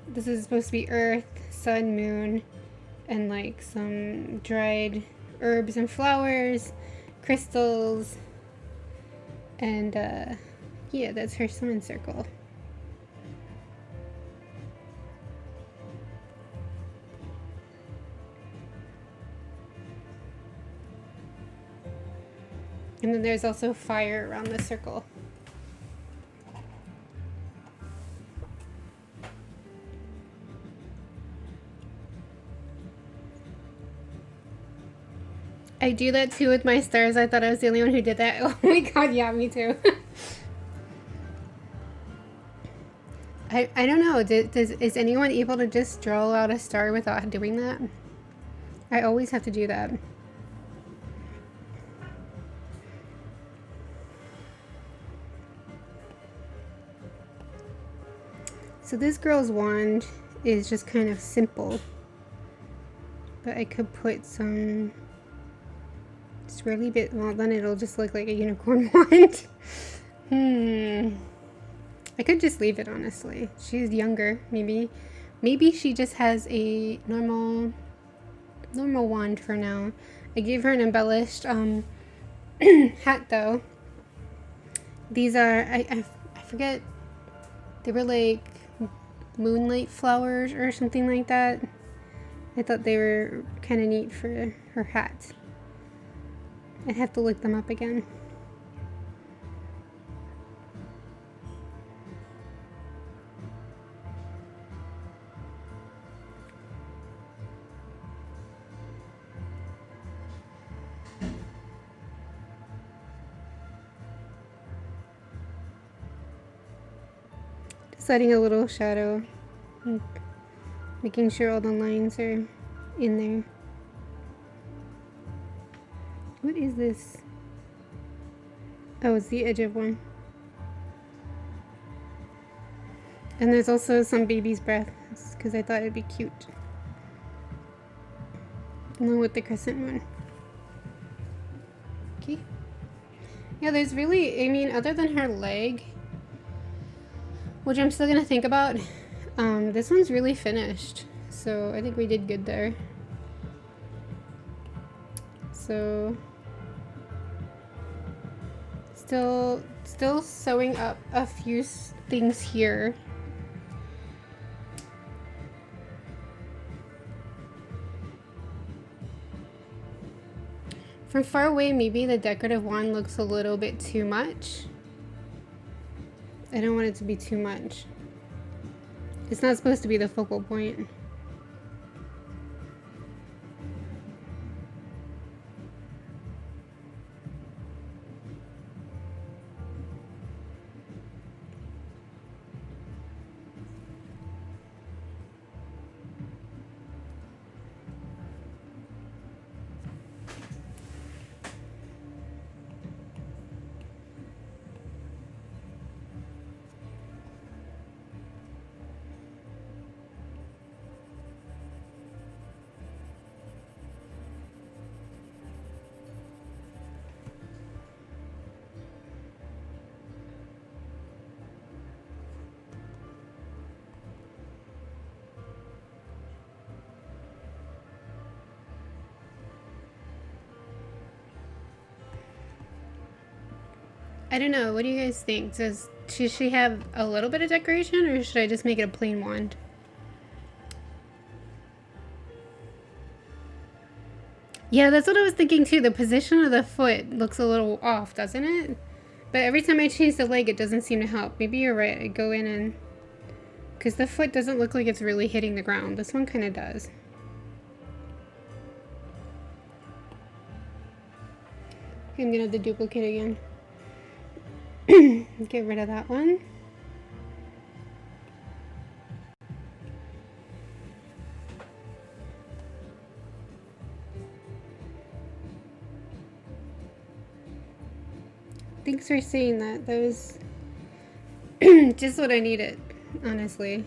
This is supposed to be earth, sun, moon, and like some dried herbs and flowers, crystals, and yeah, that's her summon circle. And then there's also fire around the circle. I do that too with my stars. I thought I was the only one who did that. Oh my god, yeah, me too. I don't know. Is anyone able to just draw out a star without doing that? I always have to do that. So this girl's wand is just kind of simple, but I could put some swirly bit, well then it'll just look like a unicorn wand. I could just leave it, honestly. She's younger, maybe maybe she just has a normal wand for now. I gave her an embellished hat though. These are, I forget, they were like moonlight flowers or something like that. I thought they were kind of neat for her hat. I'd have to look them up again. Just adding a little shadow, making sure all the lines are in there. What is this? Oh, it's the edge of one. And there's also some baby's breath, because I thought it'd be cute. Along with the crescent moon. Okay. Yeah, there's really, I mean, other than her leg, which I'm still gonna think about, this one's really finished. So I think we did good there. So still sewing up a few things here. From far away, maybe the decorative wand looks a little bit too much. I don't want it to be too much. It's not supposed to be the focal point. I don't know, what do you guys think? Should she have a little bit of decoration, or should I just make it a plain wand? Yeah, that's what I was thinking too. The position of the foot looks a little off, doesn't it? But every time I change the leg, it doesn't seem to help. Maybe you're right, I go in and... because the foot doesn't look like it's really hitting the ground. This one kind of does. Okay, I'm gonna have the duplicate again. Get rid of that one. Thanks for saying that. That was just what I needed, honestly.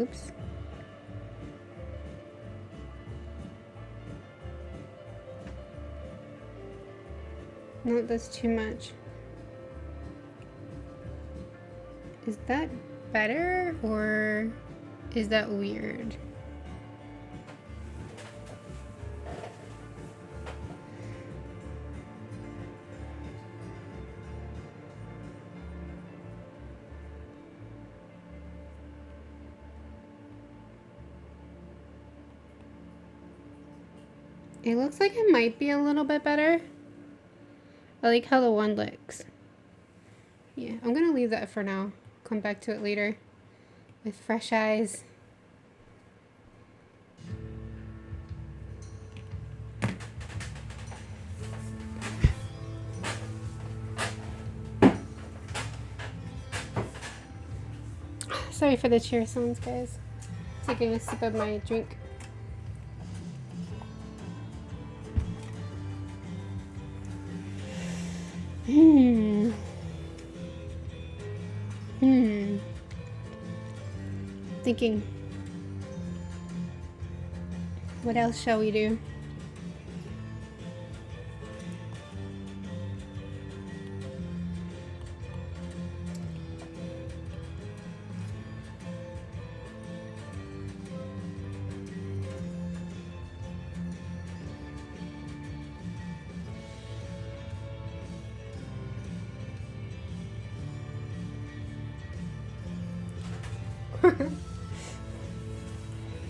Oops. No, that's too much. Is that better, or is that weird? It looks like it might be a little bit better. I like how the one looks. Yeah, I'm gonna leave that for now. Come back to it later with fresh eyes. Sorry for the cheer sounds, guys. Taking a sip of my drink. Thinking, what else shall we do?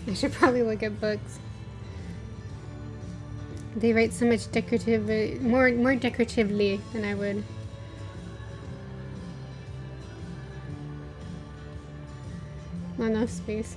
I should probably look at books. They write so much decorative, more decoratively than I would. Not enough space.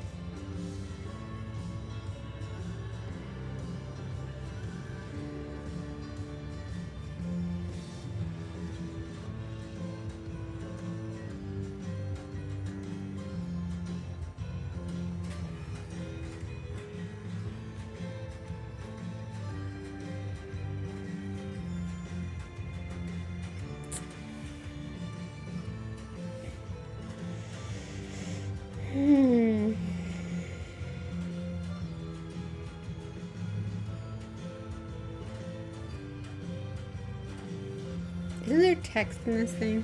Isn't there text in this thing?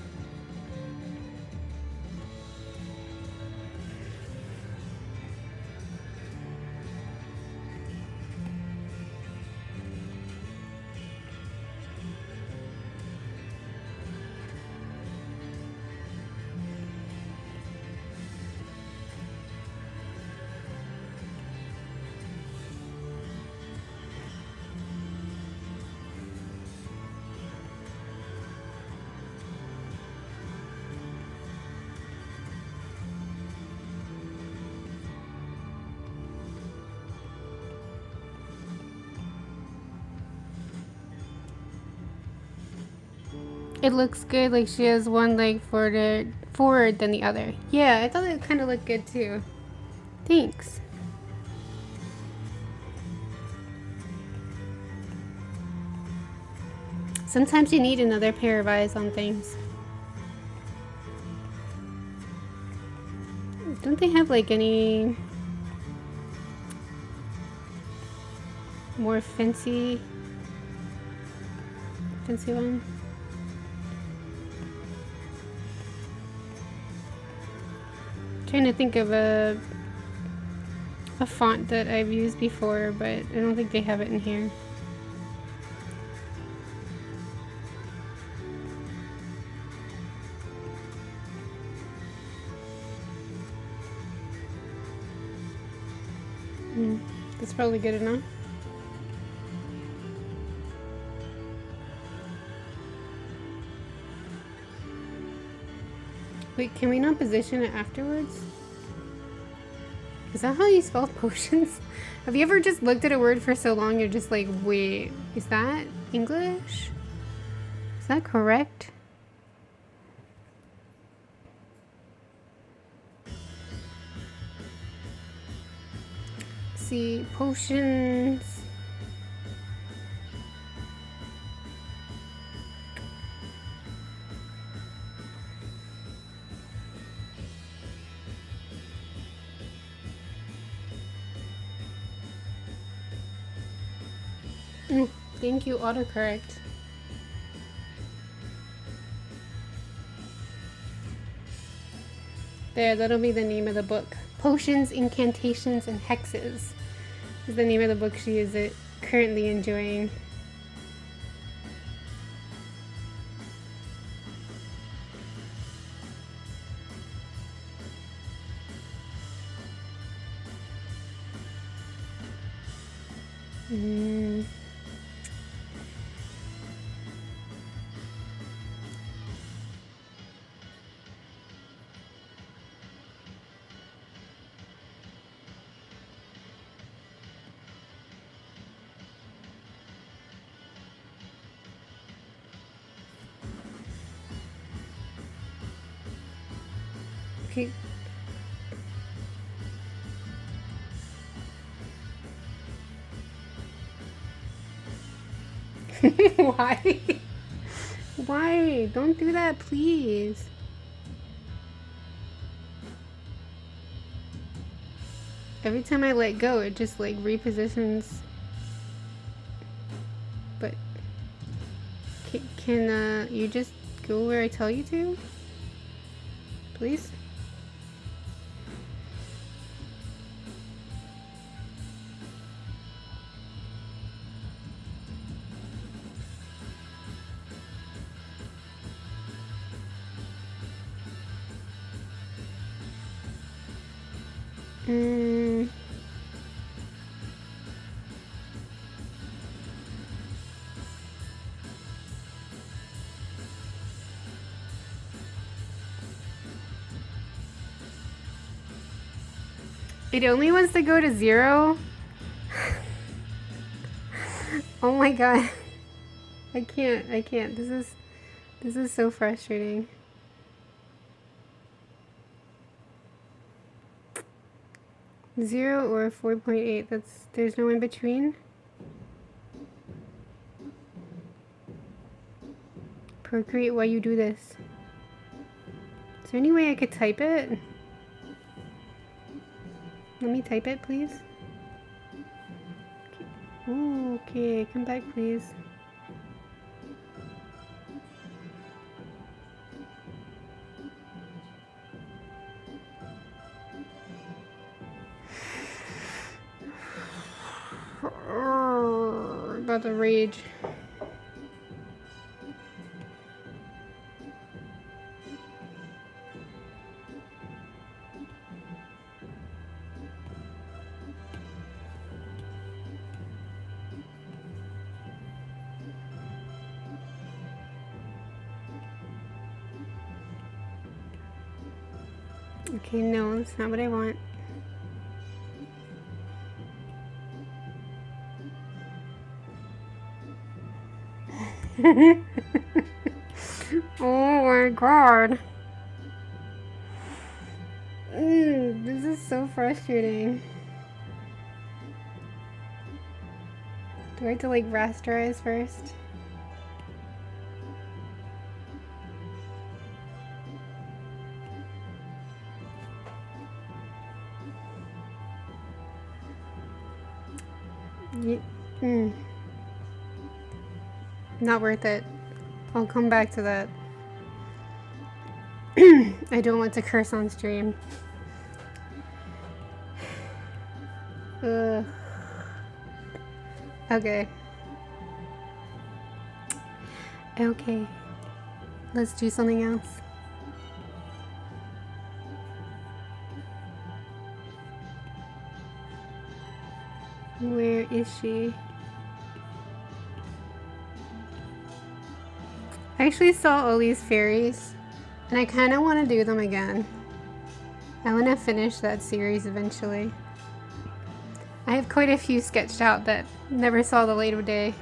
It looks good, like she has one leg forward than the other. Yeah, I thought it kind of looked good too. Thanks. Sometimes you need another pair of eyes on things. Don't they have like any more fancy one? Trying to think of a font that I've used before, but I don't think they have it in here. That's probably good enough. Wait, can we not position it afterwards? Is that how you spell potions? Have you ever just looked at a word for so long you're just like, wait, is that English? Is that correct? Let's see, potions. Thank you, autocorrect. There, that'll be the name of the book. Potions, Incantations, and Hexes is the name of the book she is currently enjoying. Okay. Why? Why? Don't do that, please. Every time I let go, it just like repositions. But can you just go where I tell you to? Please? It only wants to go to 0? Oh my god. I can't. This is so frustrating. Zero or 4.8. There's no in between. Procreate, why you do this? Is there any way I could type it? Let me type it, please. Ooh, okay, come back, please. About to rage. Okay, no, that's not what I want. Oh my god. This is so frustrating. Do I have to like rasterize first? Not worth it. I'll come back to that. I don't want to curse on stream. Ugh. Okay. Okay. Let's do something else. Where is she? I actually saw all these fairies, and I kind of want to do them again. I want to finish that series eventually. I have quite a few sketched out that never saw the light of day.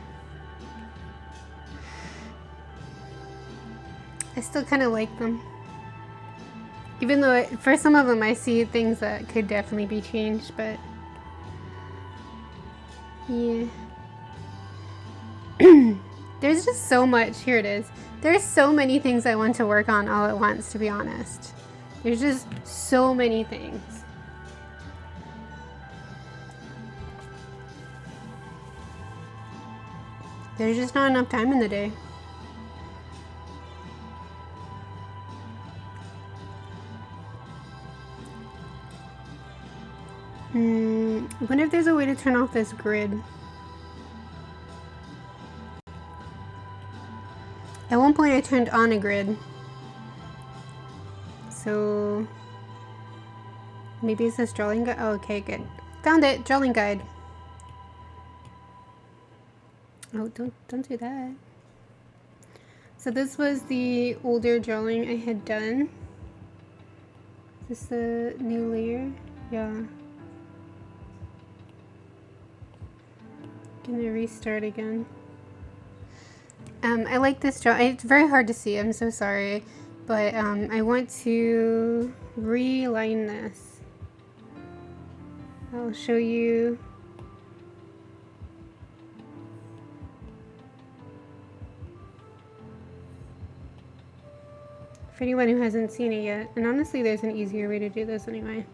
I still kind of like them. Even though for some of them I see things that could definitely be changed, but yeah. There's just so much. Here it is. There's so many things I want to work on all at once, to be honest. There's just so many things. There's just not enough time in the day. I wonder if there's a way to turn off this grid. At one point I turned on a grid. So maybe it says drawing guide. Oh, okay, good. Found it, drawing guide. Oh, don't do that. So this was the older drawing I had done. Is this the new layer? Yeah. Gonna restart again. I like this drawing. It's very hard to see, I'm so sorry. But I want to reline this. I'll show you. For anyone who hasn't seen it yet. And honestly, there's an easier way to do this anyway.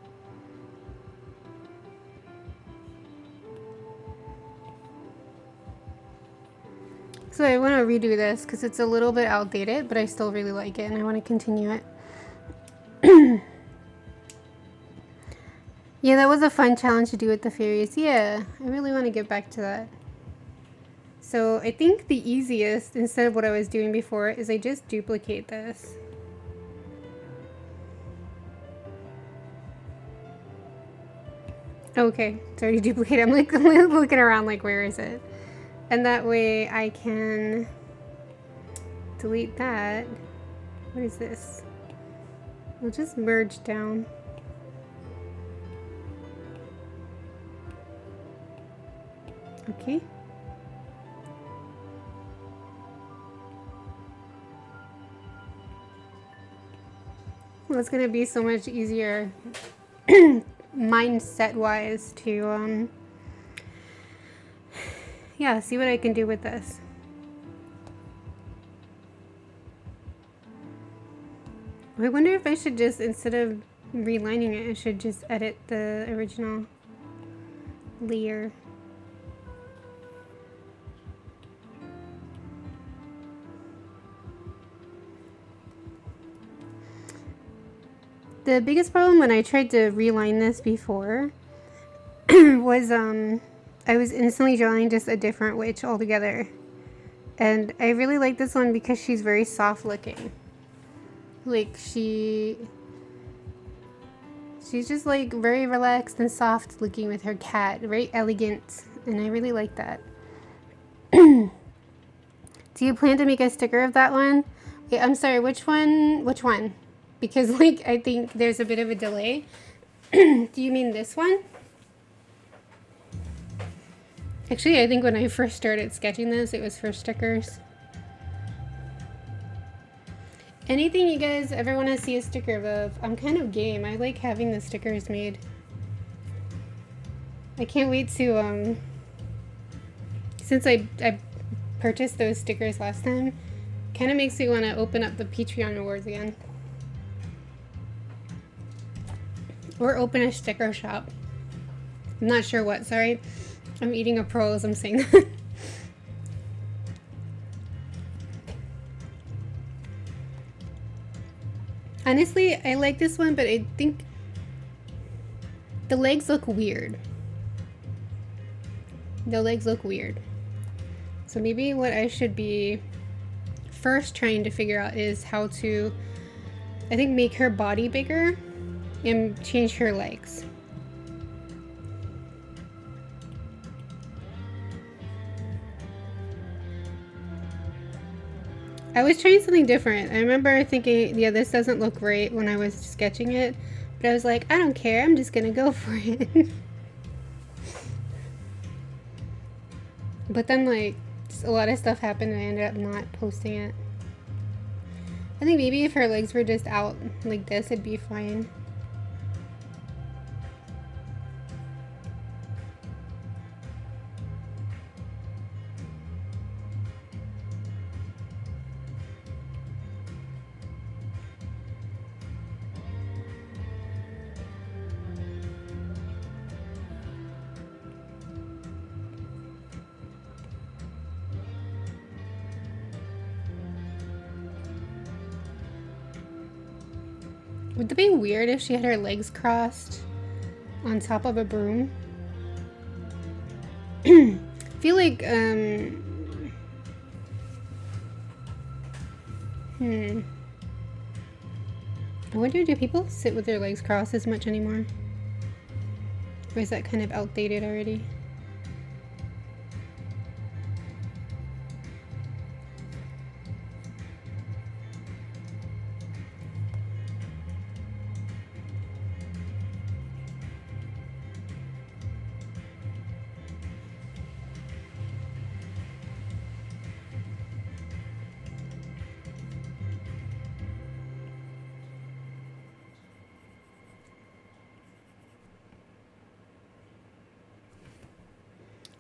So I want to redo this because it's a little bit outdated, but I still really like it and I want to continue it. Yeah, that was a fun challenge to do with the fairies. Yeah, I really want to get back to that. So I think the easiest, instead of what I was doing before, is I just duplicate this. Okay, it's already duplicated. I'm like looking around like, where is it? And that way I can delete that. What is this? We'll just merge down. Okay. Well, it's gonna be so much easier mindset wise to yeah, see what I can do with this. I wonder if I should just, instead of relining it, I should just edit the original layer. The biggest problem when I tried to reline this before was I was instantly drawing just a different witch altogether. And I really like this one because she's very soft looking. Like she's just like very relaxed and soft looking with her cat, very elegant, and I really like that. Do you plan to make a sticker of that one? Okay, I'm sorry, which one? Because like I think there's a bit of a delay. Do you mean this one? Actually, I think when I first started sketching this, it was for stickers. Anything you guys ever want to see a sticker of, I'm kind of game. I like having the stickers made. I can't wait to, since I purchased those stickers last time, kind of makes me want to open up the Patreon Awards again. Or open a sticker shop. I'm not sure what, sorry. I'm eating a pro as I'm saying that. Honestly, I like this one, but I think the legs look weird. The legs look weird. So maybe what I should be first trying to figure out is how to, I think, make her body bigger and change her legs. I was trying something different. I remember thinking, yeah, this doesn't look right when I was sketching it, but I was like, I don't care, I'm just gonna go for it. But then like a lot of stuff happened and I ended up not posting it. I think maybe if her legs were just out like this, it'd be fine. Would it be weird if she had her legs crossed on top of a broom? I feel like, I wonder, do people sit with their legs crossed as much anymore? Or is that kind of outdated already?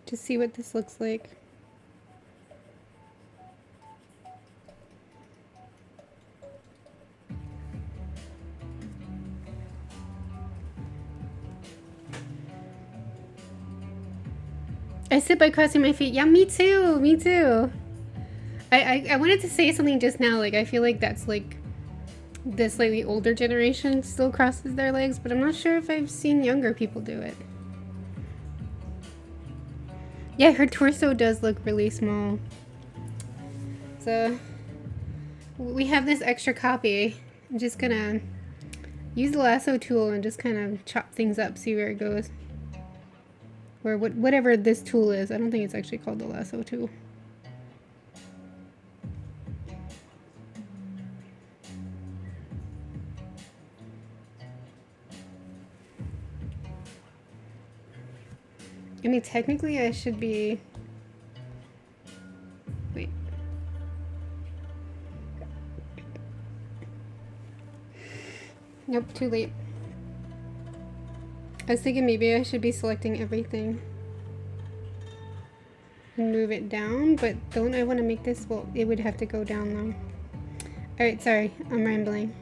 To see what this looks like. I sit by crossing my feet. Yeah, me too. Me too. I wanted to say something just now. Like, I feel like that's like the slightly older generation still crosses their legs, but I'm not sure if I've seen younger people do it. Yeah, her torso does look really small. So we have this extra copy. I'm just gonna use the lasso tool and just kind of chop things up, see where it goes. or whatever this tool is. I don't think it's actually called the lasso tool. I mean, technically I should be... Wait. Nope, too late. I was thinking maybe I should be selecting everything and move it down, but don't I want to make this... Well, it would have to go down though. Alright, sorry, I'm rambling.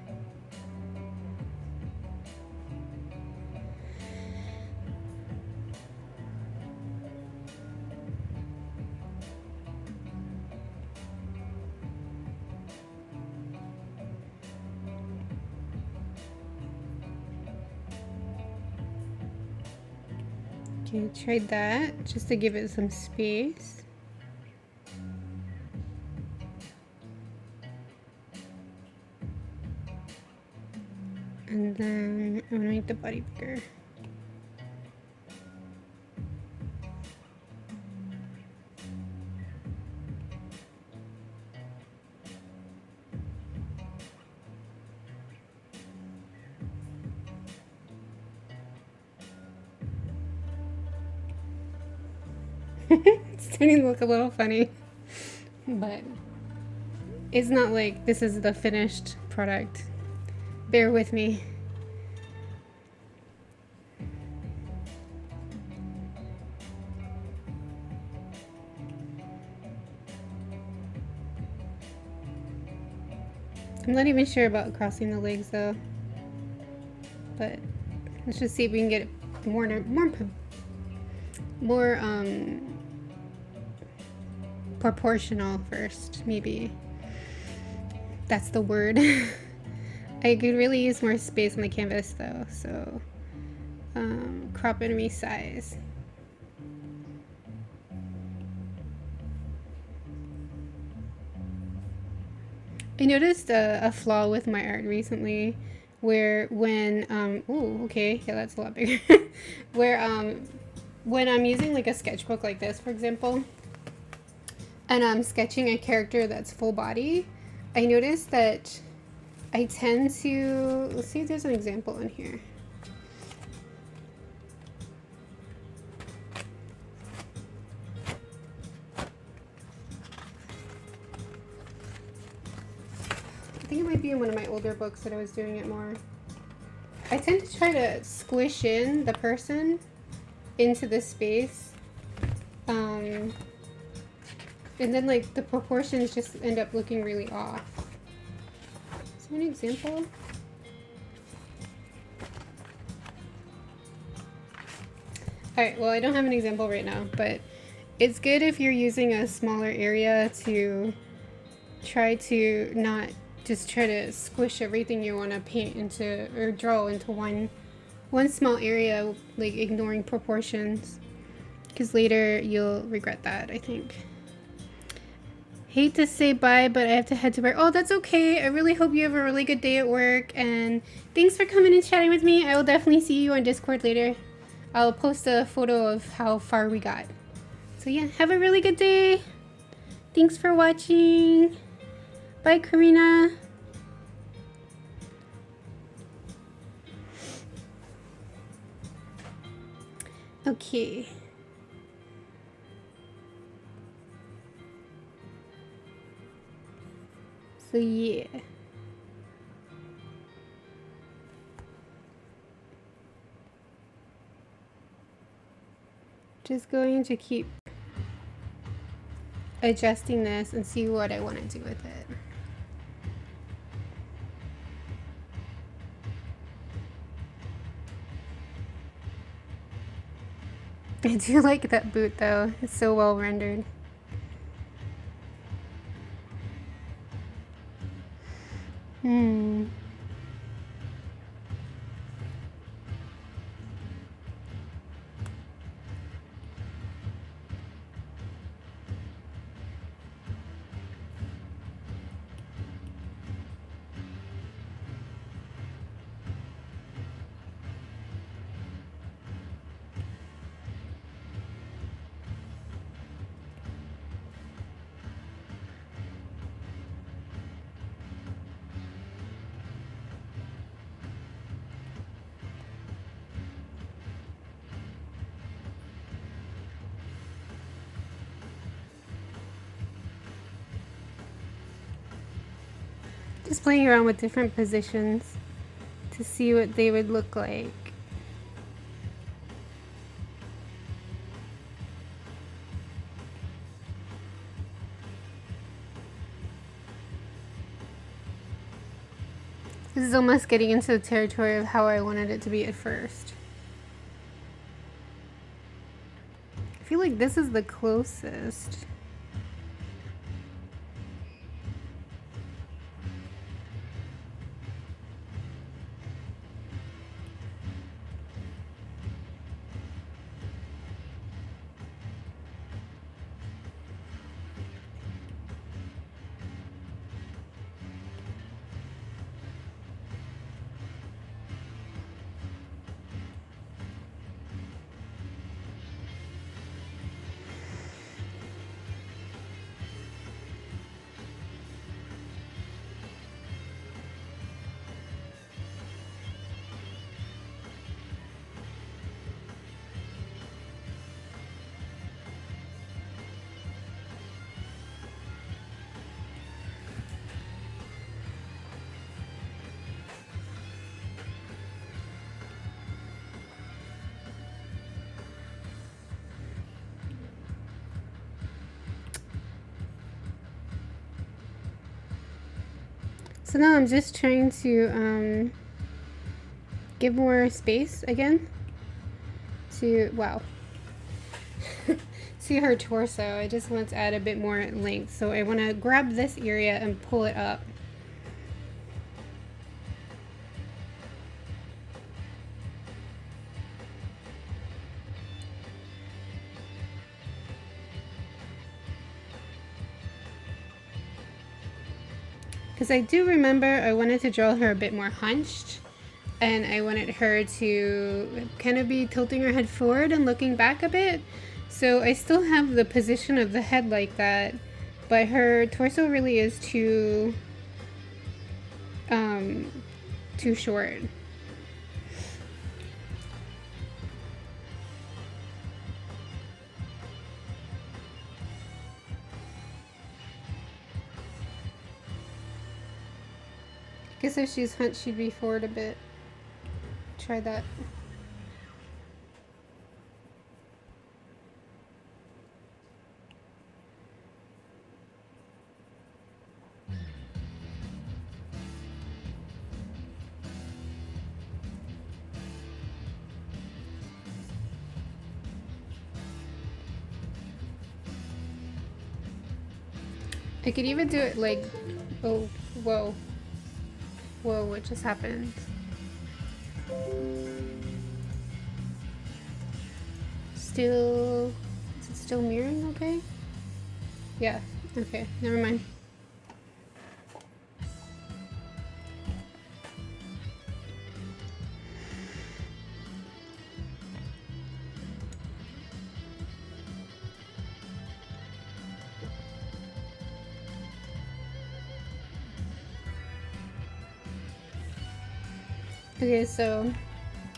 Okay, try that just to give it some space. And then I'm gonna make the body bigger. It's starting to look a little funny, but it's not like this is the finished product. Bear with me. I'm not even sure about crossing the legs though, but let's just see if we can get it more proportional first. Maybe that's the word. I could really use more space on the canvas though, so crop and resize. I noticed a flaw with my art recently, where when ooh, okay, yeah, that's a lot bigger. Where when I'm using like a sketchbook like this, for example, and I'm sketching a character that's full body, I noticed that I tend to, let's see if there's an example in here. I think it might be in one of my older books that I was doing it more. I tend to try to squish in the person into the space. And then like the proportions just end up looking really off. Is there an example? Alright, well I don't have an example right now, but it's good if you're using a smaller area to try to not just try to squish everything you want to paint into or draw into one small area, like ignoring proportions, because later you'll regret that, I think. Hate to say bye, but I have to head to work. Oh, that's okay. I really hope you have a really good day at work, and thanks for coming and chatting with me. I will definitely see you on Discord later. I'll post a photo of how far we got. So yeah, have a really good day. Thanks for watching. Bye, Karina. Okay. So yeah. Just going to keep adjusting this and see what I want to do with it. I do like that boot though. It's so well rendered. just playing around with different positions to see what they would look like. This is almost getting into the territory of how I wanted it to be at first. I feel like this is the closest. So now I'm just trying to give more space again to, wow, see her torso. I just want to add a bit more length. So I want to grab this area and pull it up. Because I do remember I wanted to draw her a bit more hunched, and I wanted her to kind of be tilting her head forward and looking back a bit. So I still have the position of the head like that, but her torso really is too short. I guess if she's hunched, she'd be forward a bit. Try that. I could even do it like, oh, whoa. Whoa, what just happened? Still, is it still mirroring okay? Yeah, okay, never mind. Okay, so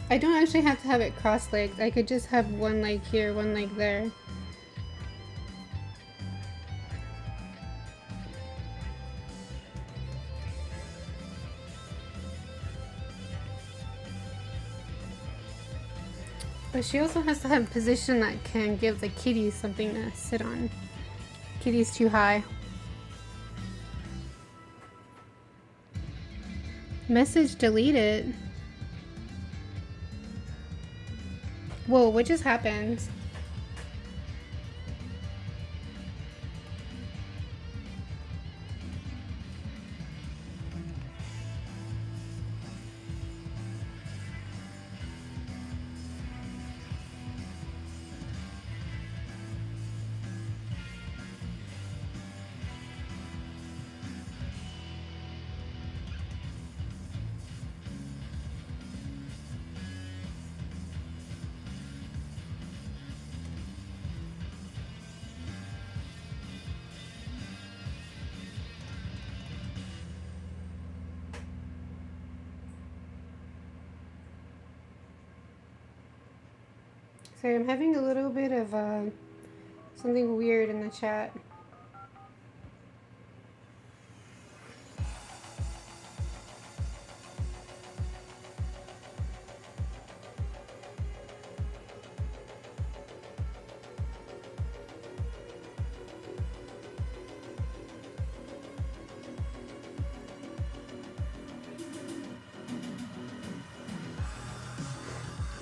I don't actually have to have it cross-legged. I could just have one leg here, one leg there. But she also has to have a position that can give the kitty something to sit on. Kitty's too high. Message deleted. Whoa, what just happened? Sorry, I'm having a little bit of something weird in the chat.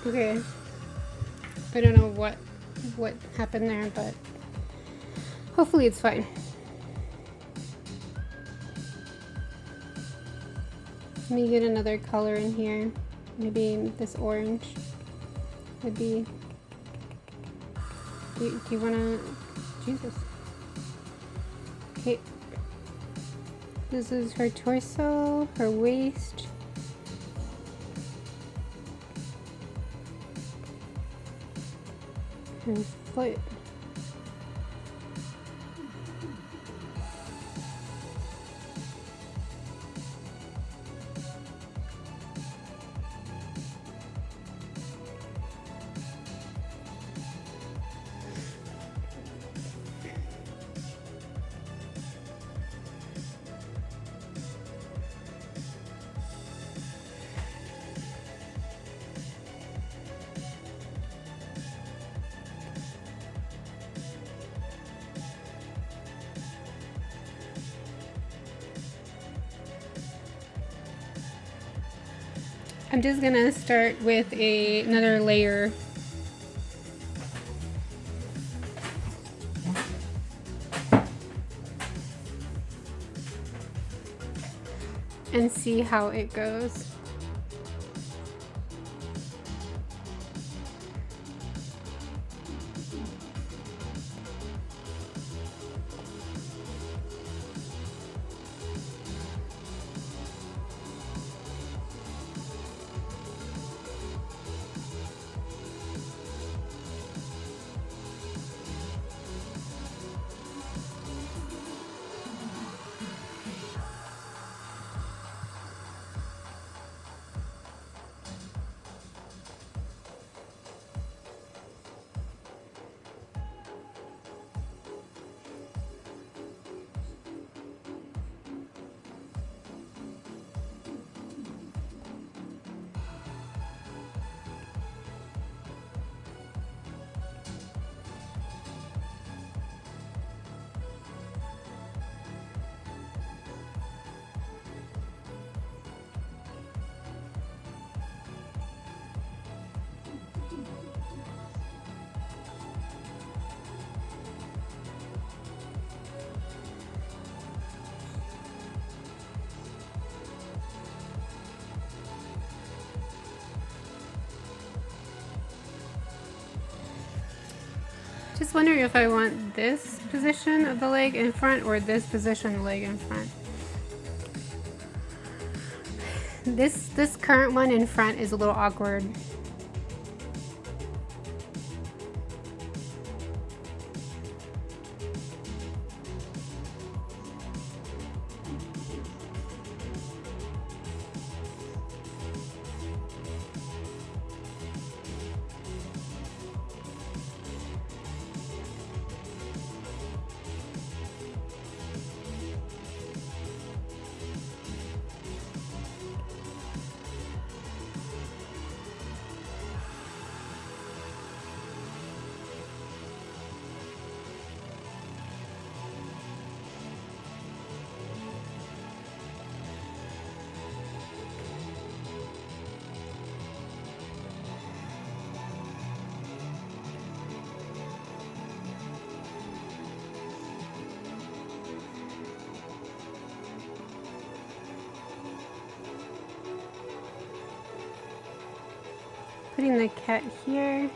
Okay. I don't know what happened there, but hopefully it's fine. Let me get another color in here. Maybe this orange would be... Do you wanna... Jesus. Okay. This is her torso, her waist. Her foot. I'm just gonna start with another layer. And see how it goes. Just wondering if I want this position of the leg in front or this position of the leg in front. This current one in front is a little awkward. Putting the cat here.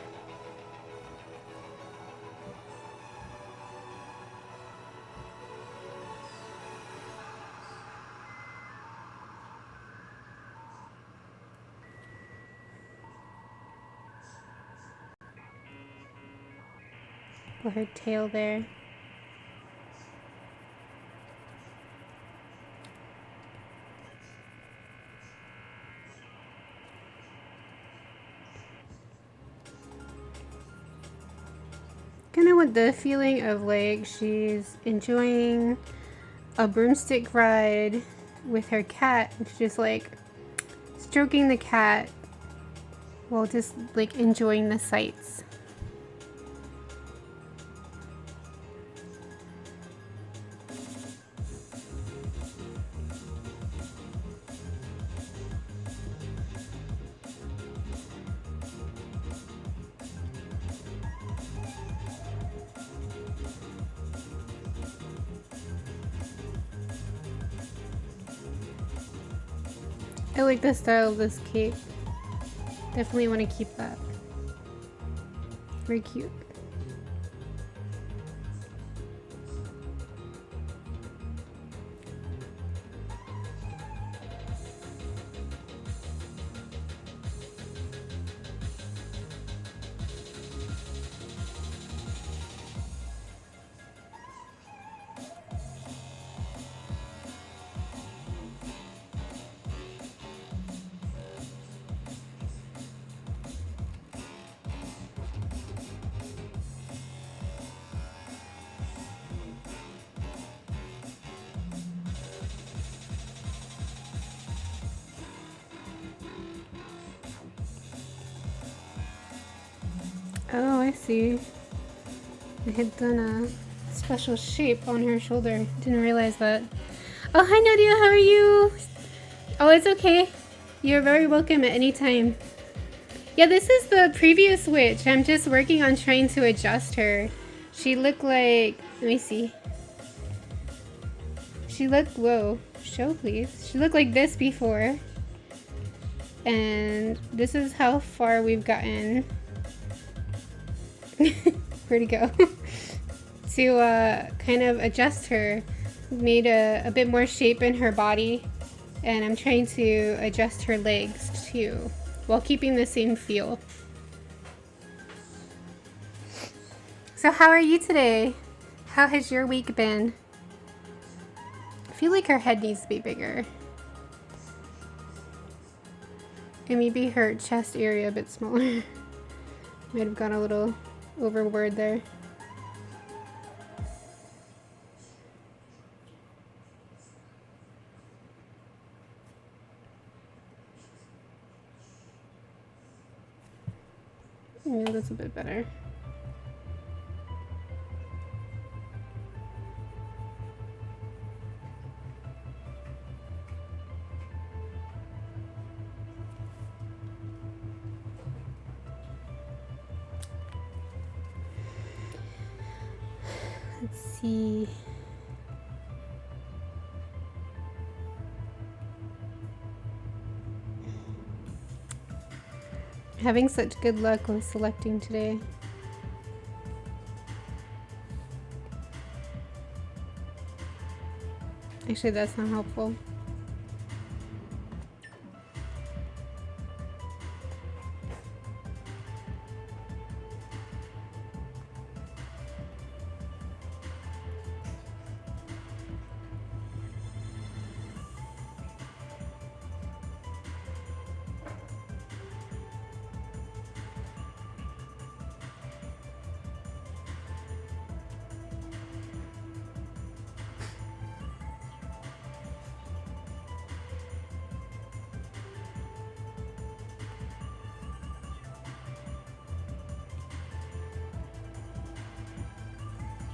Put her tail there. Kind of with the feeling of like she's enjoying a broomstick ride with her cat. She's just like stroking the cat while just like enjoying the sights. I like the style of this cape. Definitely want to keep that. Very cute. Oh, I see. I had done a special shape on her shoulder. Didn't realize that. Oh, hi Nadia, how are you? Oh, it's okay. You're very welcome at any time. Yeah, this is the previous witch. I'm just working on trying to adjust her. She looked like, let me see. She looked, whoa, show please. She looked like this before. And this is how far we've gotten. Where'd it go? To kind of adjust her. Made a bit more shape in her body. And I'm trying to adjust her legs too, while keeping the same feel. So how are you today? How has your week been? I feel like her head needs to be bigger. And maybe her chest area a bit smaller. Might have gone a little overboard there. Yeah, that's a bit better. Let's see. Having such good luck with selecting today. Actually, that's not helpful.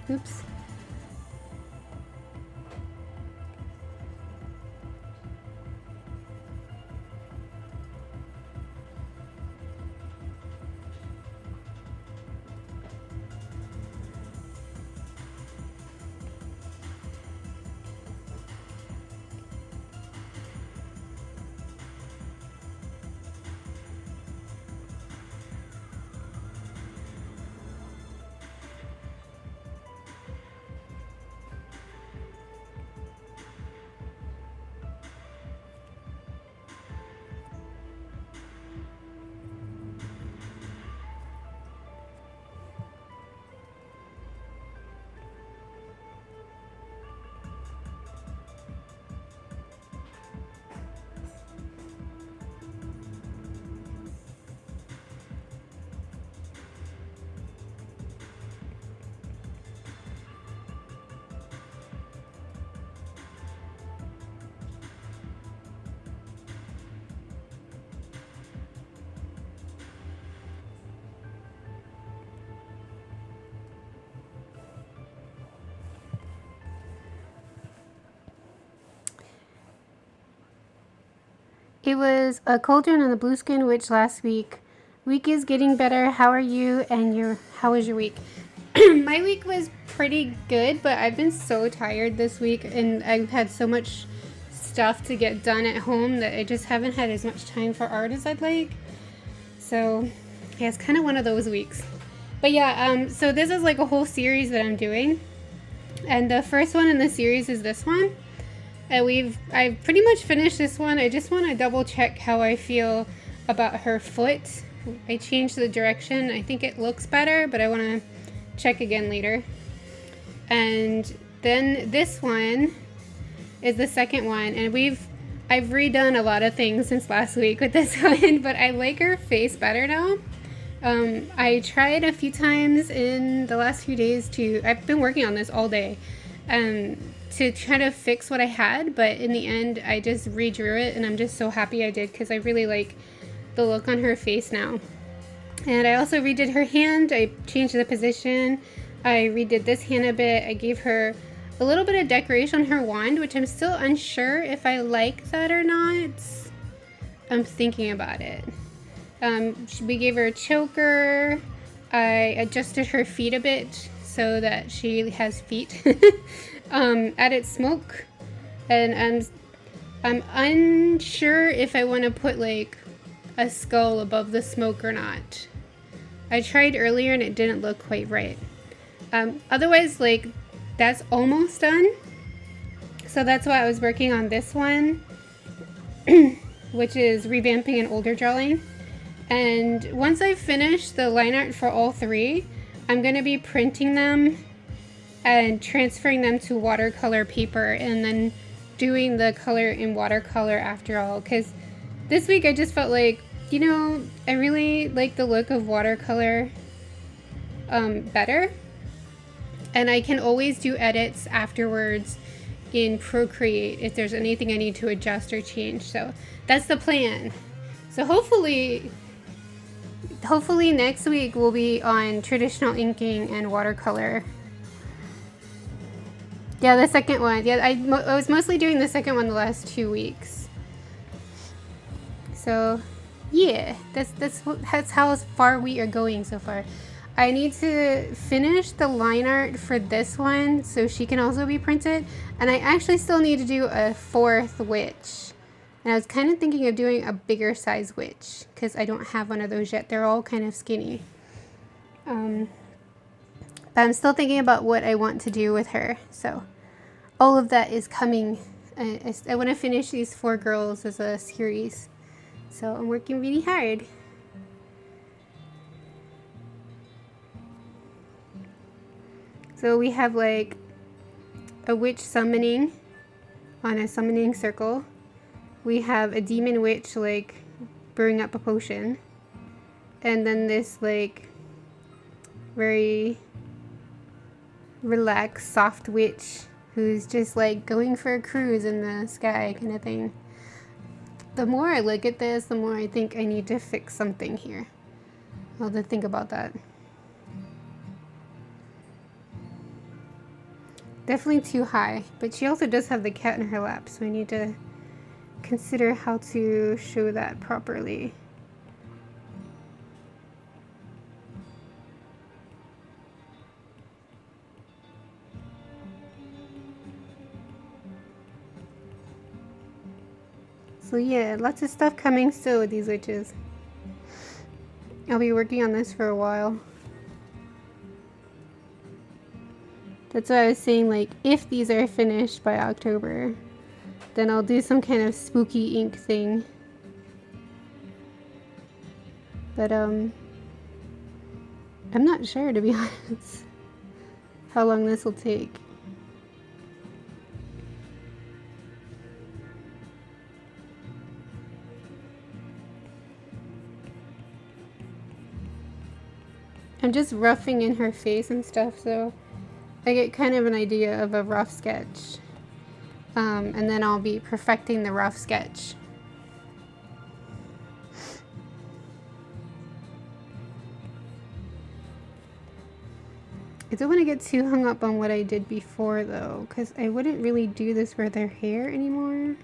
Oops. It was a cauldron and the blue skin witch last week. Week is getting better. How are you? And how was your week? My week was pretty good, but I've been so tired this week and I've had so much stuff to get done at home that I just haven't had as much time for art as I'd like. So yeah, it's kind of one of those weeks. But yeah, so this is like a whole series that I'm doing. And the first one in the series is this one. And I've pretty much finished this one. I just want to double check how I feel about her foot. I changed the direction. I think it looks better, but I want to check again later. And then this one is the second one, and I've redone a lot of things since last week with this one, but I like her face better now. I tried a few times in the last few days I've been working on this all day, to try to fix what I had, but in the end I just redrew it, and I'm just so happy I did, because I really like the look on her face now. And I also redid her hand. I changed the position. I redid this hand a bit. I gave her a little bit of decoration on her wand, which I'm still unsure if I like that or not. I'm thinking about it. We gave her a choker. I adjusted her feet a bit so that she has feet. Added smoke. And I'm unsure if I want to put like a skull above the smoke or not. I tried earlier and it didn't look quite right. Otherwise, like, that's almost done. So that's why I was working on this one, which is revamping an older drawing. And once I finish the line art for all three, I'm going to be printing them and transferring them to watercolor paper, and then doing the color in watercolor after all. Because this week I just felt like, you know, I really like the look of watercolor better. And I can always do edits afterwards in Procreate if there's anything I need to adjust or change. So that's the plan. So hopefully next week we'll be on traditional inking and watercolor. Yeah, the second one. Yeah, I was mostly doing the second one the last 2 weeks. So yeah, that's how far we are going so far. I need to finish the line art for this one so she can also be printed. And I actually still need to do a fourth witch. And I was kind of thinking of doing a bigger size witch, because I don't have one of those yet. They're all kind of skinny. But I'm still thinking about what I want to do with her. So all of that is coming. I want to finish these 4 girls as a series. So I'm working really hard. So we have like a witch summoning on a summoning circle. We have a demon witch like brewing up a potion. And then this like very relaxed, soft witch who's just like going for a cruise in the sky kind of thing. The more I look at this, the more I think I need to fix something here. I'll have to think about that. Definitely too high, but she also does have the cat in her lap, so I need to consider how to show that properly. So yeah, lots of stuff coming still with these witches. I'll be working on this for a while. That's why I was saying, like, if these are finished by October, then I'll do some kind of spooky ink thing. But, I'm not sure, to be honest, how long this will take. I'm just roughing in her face and stuff, so I get kind of an idea of a rough sketch. And then I'll be perfecting the rough sketch. I don't want to get too hung up on what I did before though, because I wouldn't really do this for their hair anymore.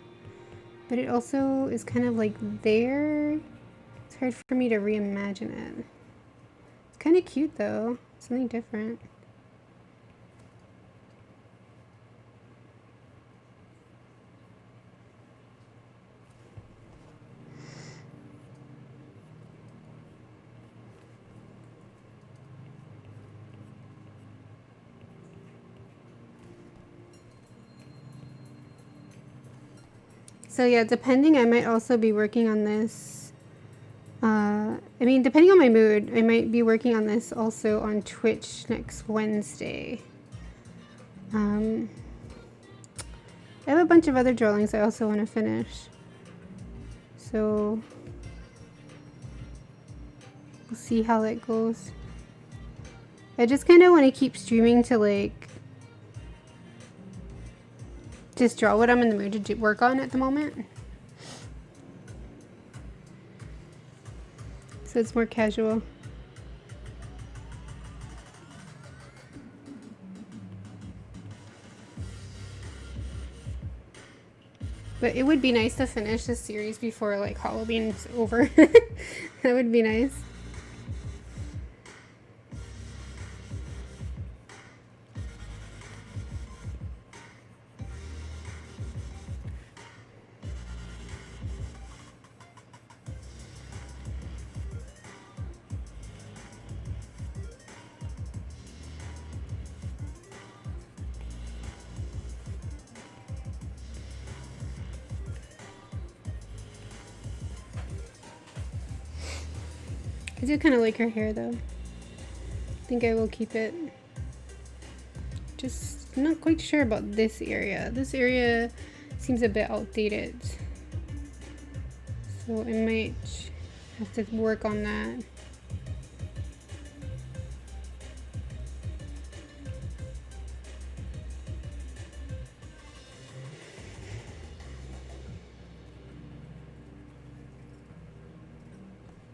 But it also is kind of like there. It's hard for me to reimagine it. It's kind of cute though, something different. So yeah, depending, I might also be working on this. I mean, depending on my mood, I might be working on this also on Twitch next Wednesday. I have a bunch of other drawings I also want to finish. So we'll see how that goes. I just kind of want to keep streaming to like just draw what I'm in the mood to work on at the moment. So it's more casual. But it would be nice to finish this series before like Halloween's over. That would be nice. I do kind of like her hair though. I think I will keep it. Just not quite sure about this area. This area seems a bit outdated. So I might have to work on that.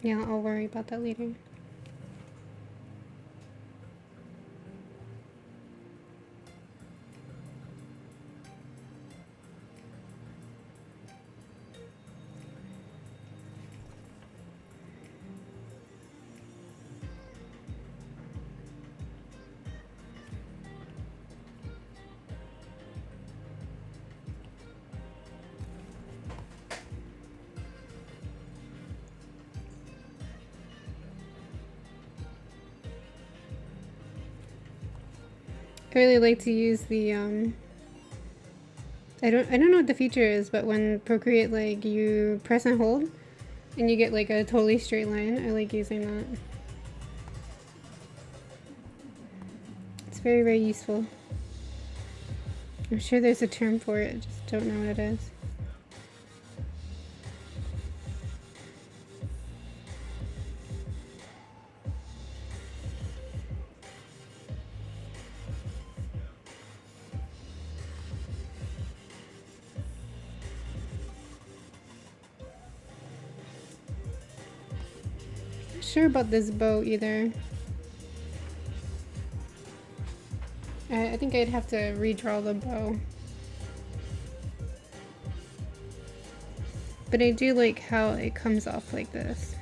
Yeah, I'll worry about that later. I really like to use the I don't know what the feature is, but when Procreate, like, you press and hold and you get like a totally straight line. I like using that. It's very, very useful. I'm sure there's a term for it, I just don't know what it is. Sure about this bow either. I think I'd have to redraw the bow. But I do like how it comes off like this.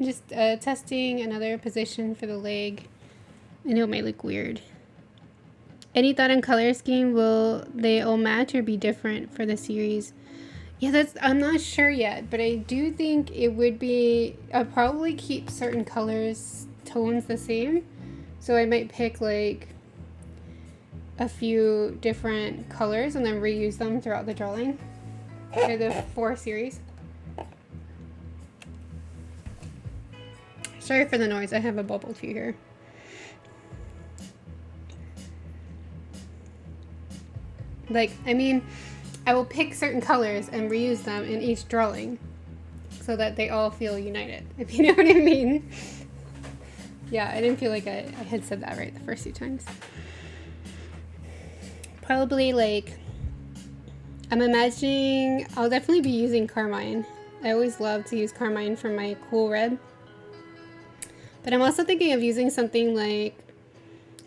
Just testing another position for the leg. I know it might look weird. Any thought on color scheme? Will they all match or be different for the series? Yeah, I'm not sure yet, but I do think it would be, I'll probably keep certain colors, tones the same. So I might pick like a few different colors and then reuse them throughout the drawing. For the 4 series. Sorry for the noise, I have a bubble tea here. Like, I mean, I will pick certain colors and reuse them in each drawing. so that they all feel united, if you know what I mean. Yeah, I didn't feel like I had said that right the first few times. Probably like, I'm imagining I'll definitely be using carmine. I always love to use carmine for my cool red. But I'm also thinking of using something like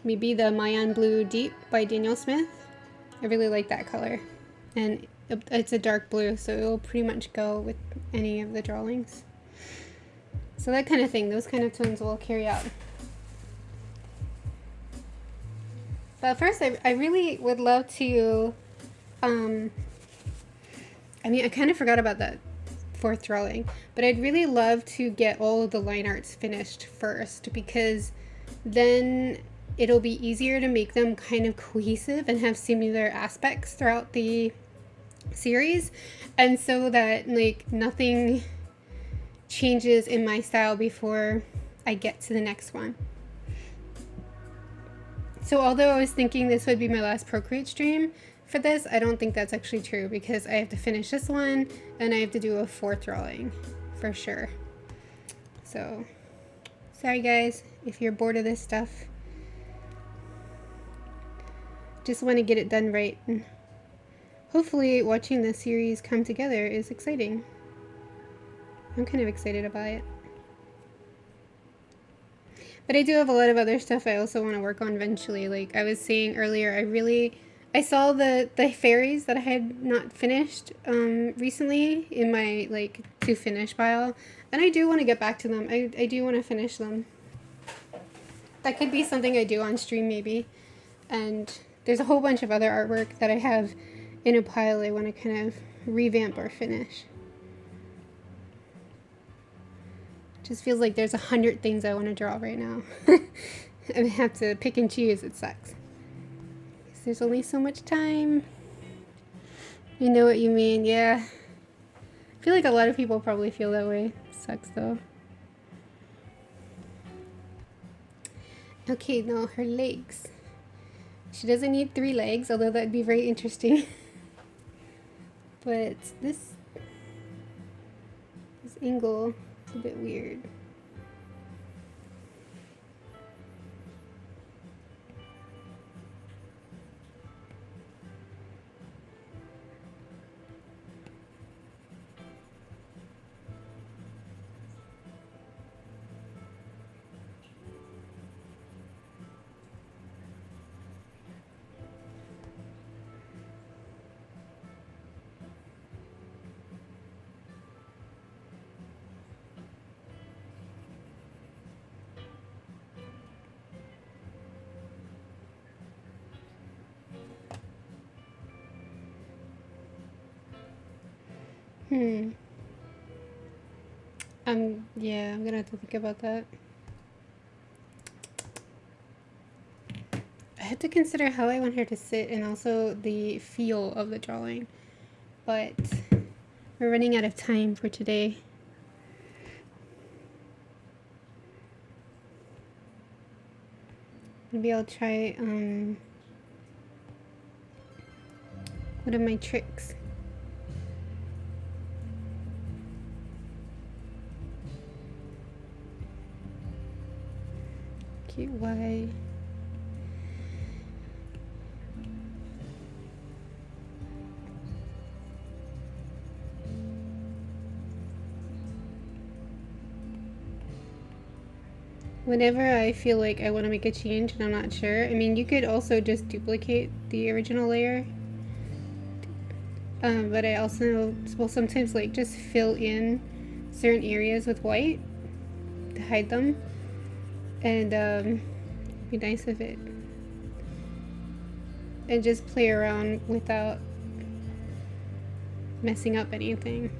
maybe the Mayan Blue Deep by Daniel Smith. I really like that color. And it's a dark blue, so it will pretty much go with any of the drawings. So that kind of thing, those kind of tones will carry out. But first, I really would love to, I mean, I kind of forgot about that fourth drawing, but I'd really love to get all of the line arts finished first, because then it'll be easier to make them kind of cohesive and have similar aspects throughout the series, and so that like nothing changes in my style before I get to the next one. So although I was thinking this would be my last Procreate stream for this, I don't think that's actually true, because I have to finish this one and I have to do a fourth drawing for sure. So sorry guys if you're bored of this stuff. Just want to get it done right, and hopefully watching the series come together is exciting. I'm kind of excited about it. But I do have a lot of other stuff I also want to work on eventually. Like I was saying earlier, I saw the fairies that I had not finished recently in my like to finish pile, and I do want to get back to them. I do want to finish them. That could be something I do on stream maybe. And there's a whole bunch of other artwork that I have in a pile I want to kind of revamp or finish. Just feels like there's 100 things I want to draw right now. And I have to pick and choose. It sucks. 'Cause there's only so much time. You know what you mean, yeah. I feel like a lot of people probably feel that way. Sucks though. Okay, now her legs. She doesn't need 3 legs, although that'd be very interesting. But this angle is a bit weird. Yeah, I'm gonna have to think about that. I have to consider how I want her to sit and also the feel of the drawing. But we're running out of time for today. Maybe I'll try one of my tricks. Cute Y. Whenever I feel like I want to make a change and I'm not sure, I mean, you could also just duplicate the original layer. But I also will sometimes like just fill in certain areas with white to hide them. And it'd be nice if it, and just play around without messing up anything.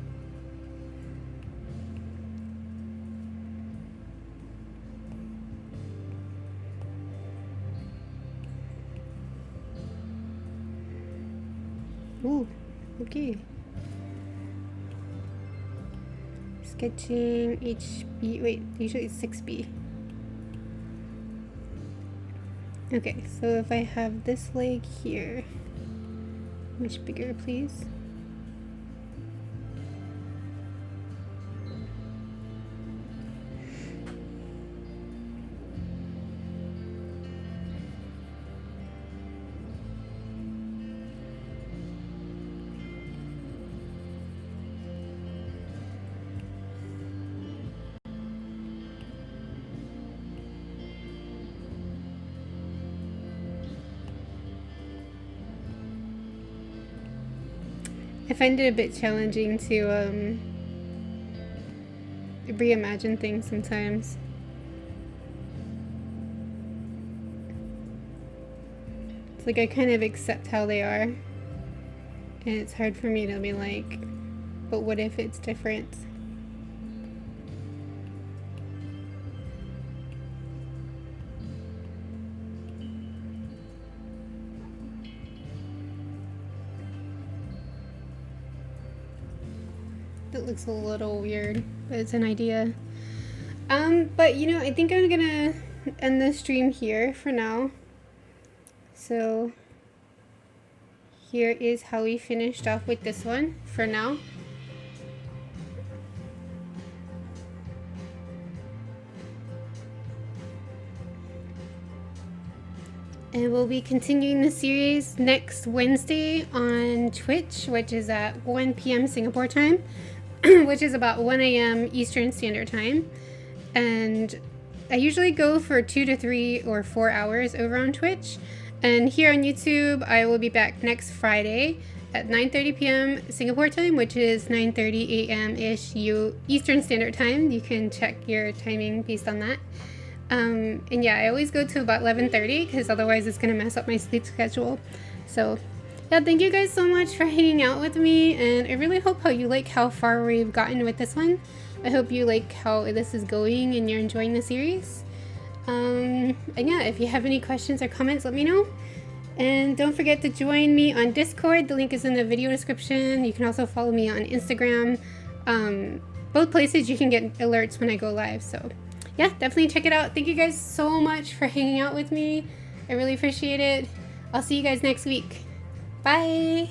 Ooh, okay. Sketching HB, wait, usually it's 6B. Okay, so if I have this leg here, much bigger please. I find it a bit challenging to reimagine things sometimes. It's like I kind of accept how they are, and it's hard for me to be like, but what if it's different? It looks a little weird, but it's an idea. But you know, I think I'm gonna end the stream here for now. So here is how we finished off with this one for now. And we'll be continuing the series next Wednesday on Twitch, which is at 1 p.m. Singapore time, which is about 1 a.m. Eastern Standard Time. And I usually go for 2 to 3 or 4 hours over on Twitch. And here on YouTube, I will be back next Friday at 9:30 p.m. Singapore time, which is 9:30 a.m.-ish Eastern Standard Time. You can check your timing based on that. And yeah, I always go to about 11:30 because otherwise it's going to mess up my sleep schedule. So yeah, thank you guys so much for hanging out with me, and I really hope you like how far we've gotten with this one. I hope you like how this is going and you're enjoying the series. And yeah, if you have any questions or comments, let me know. And don't forget to join me on Discord. The link is in the video description. You can also follow me on Instagram. Both places you can get alerts when I go live. So yeah, definitely check it out. Thank you guys so much for hanging out with me. I really appreciate it. I'll see you guys next week. Bye.